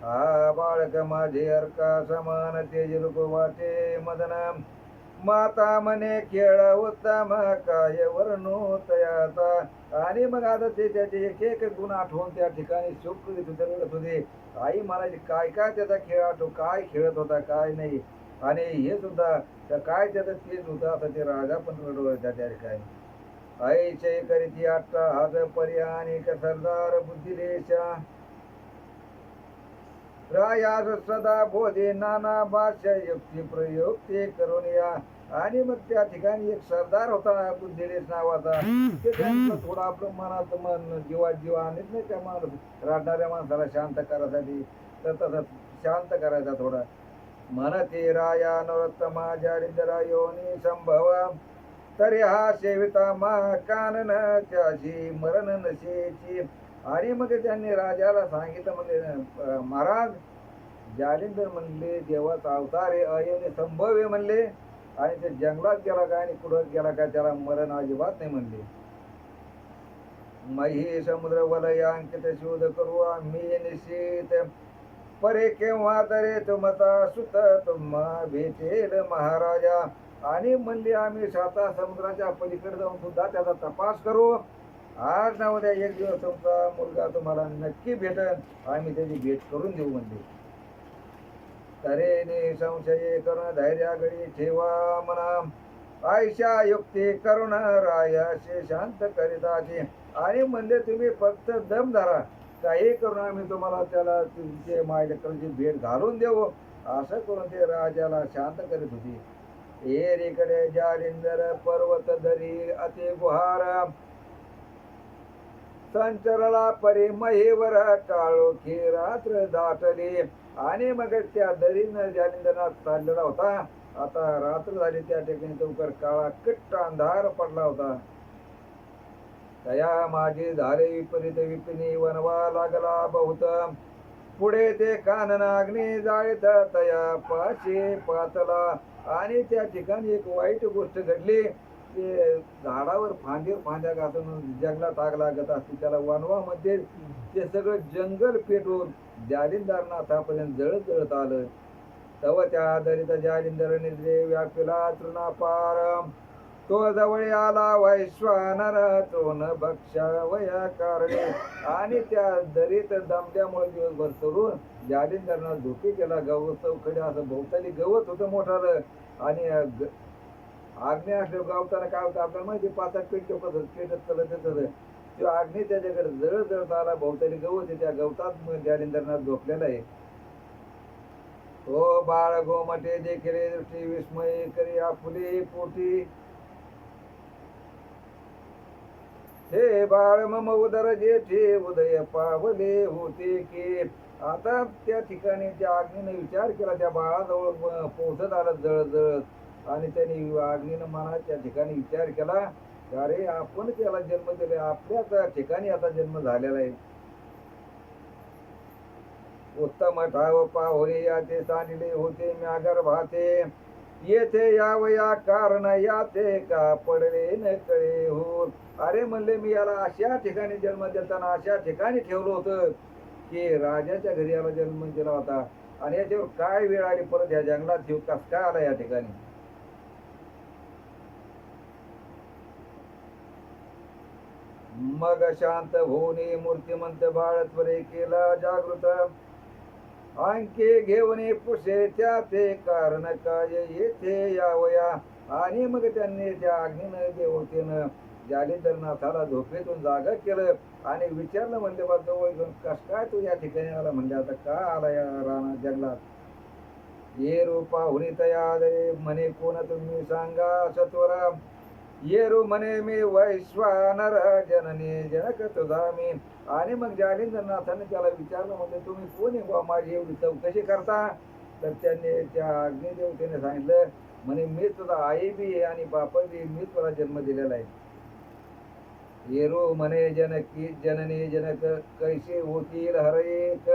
हा बाळक माझे अर्का समान तेज रूप वाटे मदन माता म्हणे खेळ उत्तम काय वर्णू तयाचा. आणि मग आता ते त्याचे एक एक गुण आठवून त्या ठिकाणी शोक करीत होते, रडत होते. आई म्हणायची काय काय त्याचा खेळ आठव, काय खेळत होता काय नाही. आणि हे सुद्धा काय त्याचं तेच होतं. आता ते राजा पण रडत होता त्या ठिकाणी. आईचे करीती आट्टा हात पर्यानी सरदार बुद्धिलेशा रायास सदा बोधे नाना भाषा युक्ती प्रयुक्ती करून या. आणि मग त्या ठिकाणी एक सरदार होता बुद्धिलेश नावाचा. ते त्यांचं थोडं आपलं मनात मन जीवात जीव आणत नाही त्या माणूस रडणाऱ्या माणसाला शांत करायसाठी. तर तसं शांत करायचा थोडा. म्हणते राया नरोत्तमा जारिंद्रा योनी संभव तरी हा सेविता मा कानन त्याची मरण नशेची. आणि मग त्यांनी राजाला सांगितलं म्हणले महाराज जालिंदर म्हणले देवाचा अवतार आहे अयोनी संभव आहे म्हणले. आणि ते जंगलात गेला काय आणि कुठं गेला काय त्याला मरण अजिबात नाही म्हणले. मही समुद्र वलयांकित शोध करू आम्ही निश्चित परे केव्हा तरे तुमचा सुत तुम्हा भेटेल महाराजा. आणि म्हणले आम्ही साता समुद्राच्या पलीकडे जाऊन सुद्धा त्याचा तपास करू. आज ना उद्या एक दिवस तुमचा मुलगा तुम्हाला नक्की भेटेल, आम्ही त्याची भेट करून देऊ म्हणले. तरे संशय करून धैर्यागडी ठेवा म्हणा आयशा युक्ती करुण रायाशी शांत करिताची. आणि म्हणले तुम्ही फक्त दम धरा, काही करून आम्ही तुम्हाला त्याला तुमचे मायलेकरांची भेट घालून देऊ. असं करून ते राजाला शांत करीत होती. एरीकडे जालिंदर पर्वत दरी अति गुहार संचरला परी महीवर काळोखी रात्र दाटली. आणि मग त्या दरीनं जालिंदरनाथ चाललेला होता. आता रात्र झाली त्या ठिकाणी लवकर काळा किट्ट अंधार पडला होता. तया माझी झाले विपरीत विपिनी वनवा लागला बहुत पुढे ते कानन अग्नी जाळीत तया पाशी पातला. आणि त्या ठिकाणी एक वाईट गोष्ट घडली. ते झाडावर फांद्या घासून जंगलात आग लागत असते त्याला वनवामध्ये ते सगळं जंगल पेटून जालिंदरनाथापर्यंत जळत जळत आलं. तव त्या दरित जालिंदर निद्रे व्यापिला तृणापार तो जवळ आला वैश्वानर तृण भक्षावया कारणे. आणि त्या दरीत दमल्यामुळे दिवसभर चढून जालिंदरनाथ झोपी गेला. गवत चौकडे असं भोवताली गवत होतं मोठालं. आणि आग्नेय असल्या गावताना काय होतं आपल्याला माहिती पाचात पेटत चालत येत. तो आग्नेय त्याच्याकडे जळ जळत आला. भोवताली गवत त्या गवतात जालिंदरनाथ झोपलेला आहे. हो बाळ गोमटे देखील दृष्टी विस्मय करी आपुले पोटी हे बाळ मम उदर जेठे उदय पावले होते की. आता त्या ठिकाणी त्या अग्नीने विचार केला. त्या बाळाजवळ पोहोचत आला जळत जळत. आणि त्यांनी अग्नीनं मनात त्या ठिकाणी विचार केला अरे आपण त्याला जन्म दिला, आपल्याच ठिकाणी आता जन्म झालेला आहे. उत्तम ठाव पाहोरे याचे सांडिले होते म्यागर भाते येथे यावया कारण याचे का पडले न कळे हो. अरे म्हणले मी याला अशा ठिकाणी जन्म देताना अशा ठिकाणी ठेवलं होतं की राजाच्या घरी याला जन्म दिला होता. आणि याच्यावर काय वेळ आली परत या जंगलात जीव कस काय आला या ठिकाणी. मग शांत होणे मूर्तिमंत बाळ त्वरे केला जागृत अंके घेऊन पुसे त्या ते कारण काय येथे यावया. आणि मग त्यांनी त्या अग्नीनं देवतेनं जालिंदरनाथाला झोपेतून जागा केलं आणि विचारलं म्हणले बा जवळ घेऊन कस काय तू या ठिकाणी आला. म्हणले आता का आला या राणा जंगलात. ये रूपा हुनी तया म्हणे कोण तुम्ही सांगा सत्वरा. येरू म्हणे मी वैश्वानर जननी जनक तुझा मी. आणि मग जालिंदरनाथाने त्याला विचारलं म्हणजे तुम्ही कोण आहे बा माझी एवढी चौकशी करता. तर त्यांनी त्या अग्निदेवतेने सांगितलं म्हणे मी तुझा आई बी आहे आणि बापा बी मी तुला जन्म दिलेला आहे. येरू म्हणे जनकी जननी जनक कैसे होतील हरेक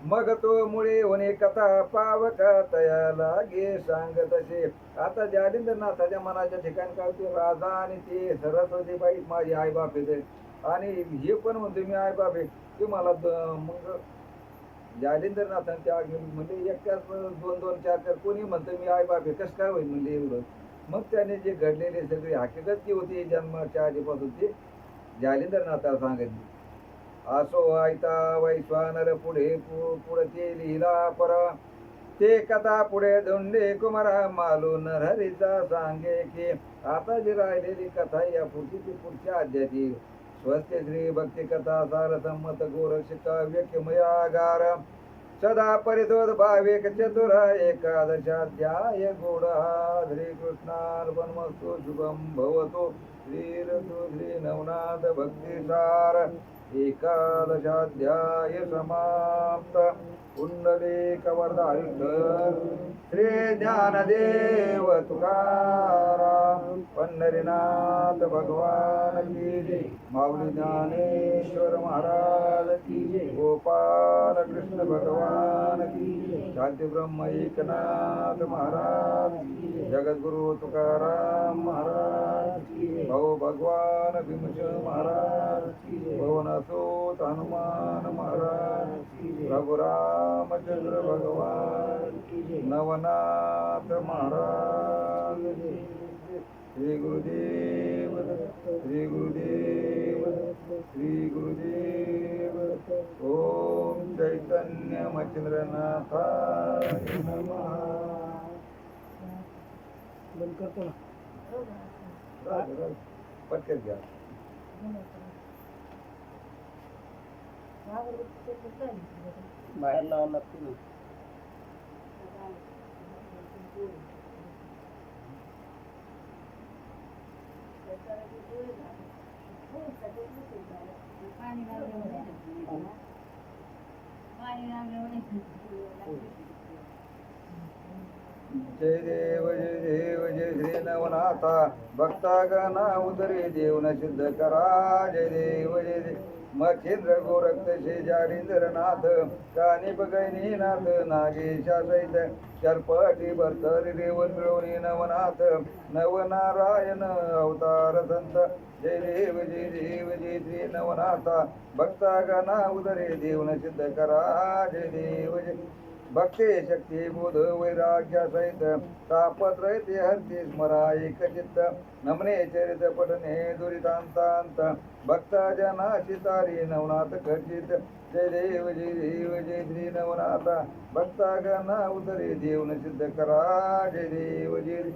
मग तो मुळे होणे कथा पावक तया लागे सांग तसे. आता जालिंदरनाथाच्या मनाच्या ठिकाणी काय होते राजा आणि ते सरस्वती बाई माझी आई बाप येते. आणि हे पण म्हणते मी आई बाप आहे. ते मला मग जालिंदरनाथांनी त्या म्हणजे एकट्याच 2-2 4-4 कोणी म्हणतं मी आई बाप आहे कसं काय होईल म्हणजे एवढं. मग त्याने जे घडलेले सगळी हकीकत जी होती जन्माच्या आधीपासून ती जालिंदरनाथाला सांगितली. असो ऐता वैश्वानर पुढे पुढचे लिहिला परा ते कथा पुढे धोंडे कुमारा मालून हरीचा सांगे की आता जी राहिलेली कथा या पुढची पुढच्या अध्यायाची स्वस्ते श्री भक्ती कथा सार संमत गोरक्षिका व्यक्यमयागार सदा परितोद भाविक चतुर एकादशाध्याय गोड श्री कृष्णार्पणमस्तु शुभम भवतु श्री नवनाथ भक्तिसार एकादशाध्याय समाप्त पुंडलिकवरदारी श्री ज्ञानदेव तुकाराम पंढरीनाथ भगवान की जय माऊली ज्ञानेश्वर महाराज की जय गोपाल कृष्ण भगवान की जय शांती ब्रह्म एकनाथ महाराज जगद्गुरु तुकाराम महाराज भाऊ भगवान भीमसेन महाराज भवनासोत हनुमान महाराज रघुरामचंद्र भगवान नवनाथ महाराज श्री गुरुदेव श्री गुरुदेव श्री गुरुदेव ओम चैतन्य मच्छिंद्रनाथाय नमः. बंद करतो ना. पटकन घ्या. बाहेर लावावं लागते ना. जय देव जय देव जय श्री नवनाथा भक्तागणा उदरे देवन सिद्ध करा जय देव जय देव मच्छिंद्र गोरक्त श्री जालिंदरनाथ कानी बगैनीनाथ नागेशा सहित चरपटी भरतरी रेवन मिळवणी नवनाथ नवनारायण अवतार संत जय देव जय देव जय श्री नवनाथा भक्तागणा उदरे देवन सिद्ध करा जय देव जय भक्ती शक्ती बोध वैराग्या सहित तापत्रयते हरती स्मरा एक चित्त नमने चरित पठने दुरितांतांत भक्त जना चितारी नवनाथ खर्चित जय देव जय श्री नवनाथ भक्तागणा उदरे देवन सिद्ध करा जय देव जय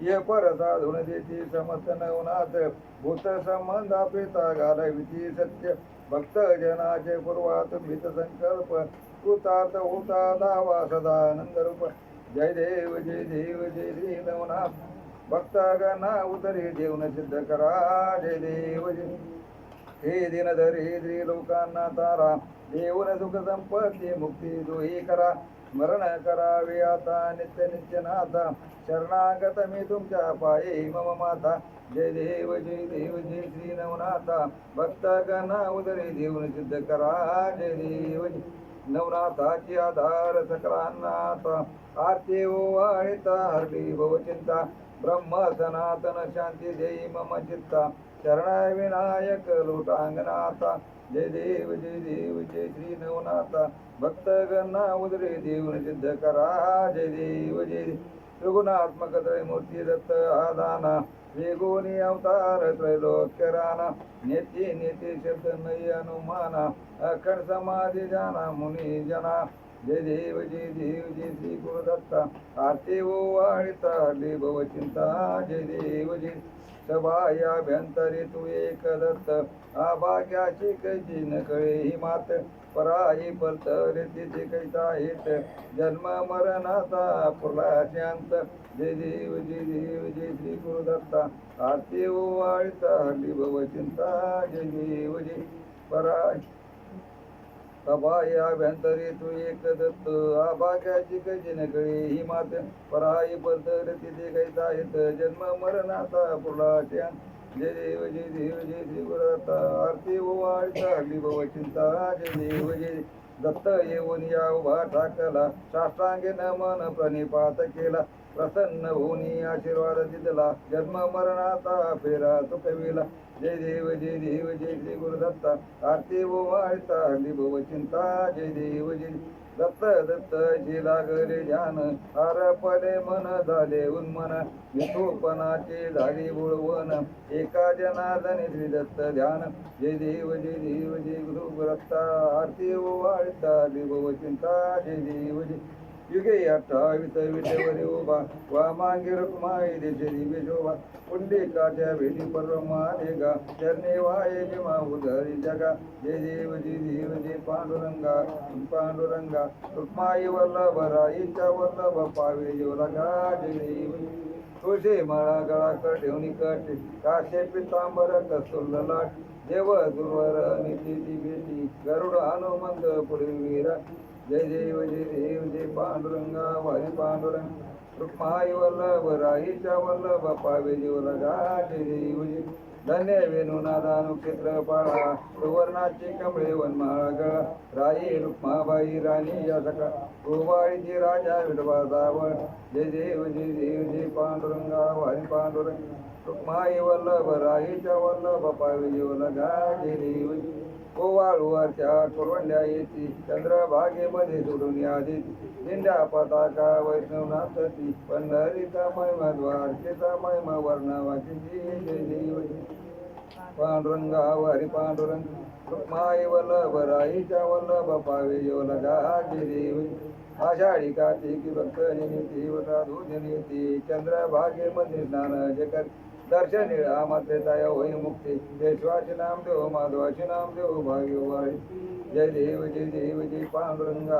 ये पर साधुन देती समस्त नवनाथ भूत संबंध प्रेता घालविती सत्य भक्त जनाचे पूर्वात भीत संकल्प कृतार्थ होता दावा सदानंद रूप जय देव जय श्री नवनाथ भक्तागणा उदरे देवन सिद्ध करा जय देव जय हे दिनधर हे श्री लोकांना तारा देवन सुख संपत्ती मुक्ती दोही करा स्मरण करावे आता नित्य नित्य नाथा शरणागत मी तुमच्या पाये मम माता जय देव जय श्री नवनाथा भक्तगणा उदरे देवन सिद्ध करा जय देव जय नवनाथाची आधार सकलांनाथ आरती ओवाळिता हरली भवचिंता ब्रह्म सनातन शांती देई मम चित्ता शरण विनायक लोटांगनाथा जय देव जय श्री नवनाथा भक्तगणा उदरे देवन सिद्ध करा जय देव जय त्रिगुणात्मक त्रयमूर्ती दत्त आदाना वेगोनी अवतार त्रैलोक्य राणा नेती नेती शब्द नय अनुमाना अखंड समाधी जाना मुनी जना जय देव जय श्री गुरुदत्ता आरती ओवाळिता हरली भवचिंता जय देव जय सभायाभ्यंतरी तू एक दत्त आभाग्याची कैची न कळे ही मात पराई परतरे तिथे कैता हित जन्म मरणाचा पुरला शांत जय देव जय श्री गुरुदत्ता आरती ओवाळिता हरली भवचिंता जय देव जय पराई सभायाभ्यंतरी तू एक दत्त आभाग्याची कैची न कळे ही मात पराई परतरे तिथे कैता हित जन्म मरणाचा पुरला शांत जय देव जय श्री गुरुदत्ता आरती ओवाळिता हरली भवचिंता जय देव जय दत्त येऊन या उभा ठाकला साष्टांगे नमन प्रणिपात केला प्रसन्न होऊनी आशीर्वाद दिदला जन्म मरणाचा फेरा तो कविला जय देव जय देव जय श्री गुरुदत्ता आरती वो वाळता भव चिंता जय देव जय दत्त दत्त जी लागले ध्यान हरपले मन झाले उन्मन विठोपणाचे झाली बुळवण एका जनार्दने श्री दत्त ध्यान जय देव जय गुरुदत्ता आरती वो वाळता भव चिंता जय देव जय युगे 28 विटेवरी उभा वामांगी रुक्माई देशरी बेशोभा पुंडलिकाच्या भेटी परमानेगा चरणे वाये जिमा उधरी जगा जय देव जय पांडुरंगा पांडुरंगा रुक्माई वल्लभ राईच्या वल्लभ पावे योरगा जय देव तुळशी माळा गळा ठेवणी कट काशे पितांबर कस्तुल लाट देव दुर्वर नितीची भेटी गरुड हनुमंत पुढील वीरा जय देव जय पांडुरंगा वारी पांडुरंग रुक्माई वल्लभ राईच्या वल्लभ पावे जीवलगा जय देव जय धन्य वेणुनादा नक्षत्र पाळा सुवर्णाची कमळे वनमाळा गळा राई रुक्माबाई राणी या सका गोवाळीची राजा विठवा जावळ जय देव जय पांडुरंगा वारी पांडुरंग रुक्माई वल्लभ राईच्या वल्लभ पावे जीवलगा जय देव जय ओवाळूवरच्या कुरवंड्या येती चंद्रभागेमध्ये सोडून यादी दिंड्या पताका वैष्णवनाथी पंढरीचा महिमा द्वारकेचा महिमा वर्णावाची जय देव पांडुरंगा वारी पांडुरंग रुक्माई वल्लभ राईच्या वल्लभ पावे योलगा जय देव आषाढी कार्तिकी भक्त निमिती साधू निमिती चंद्रभागेमध्ये स्नान जकर दर्शन मात्रेताय होई मुक्ती देशवाची नाम देव माधवाची नाम देव भाग्यवाडी जय देव जय पांडुरंगा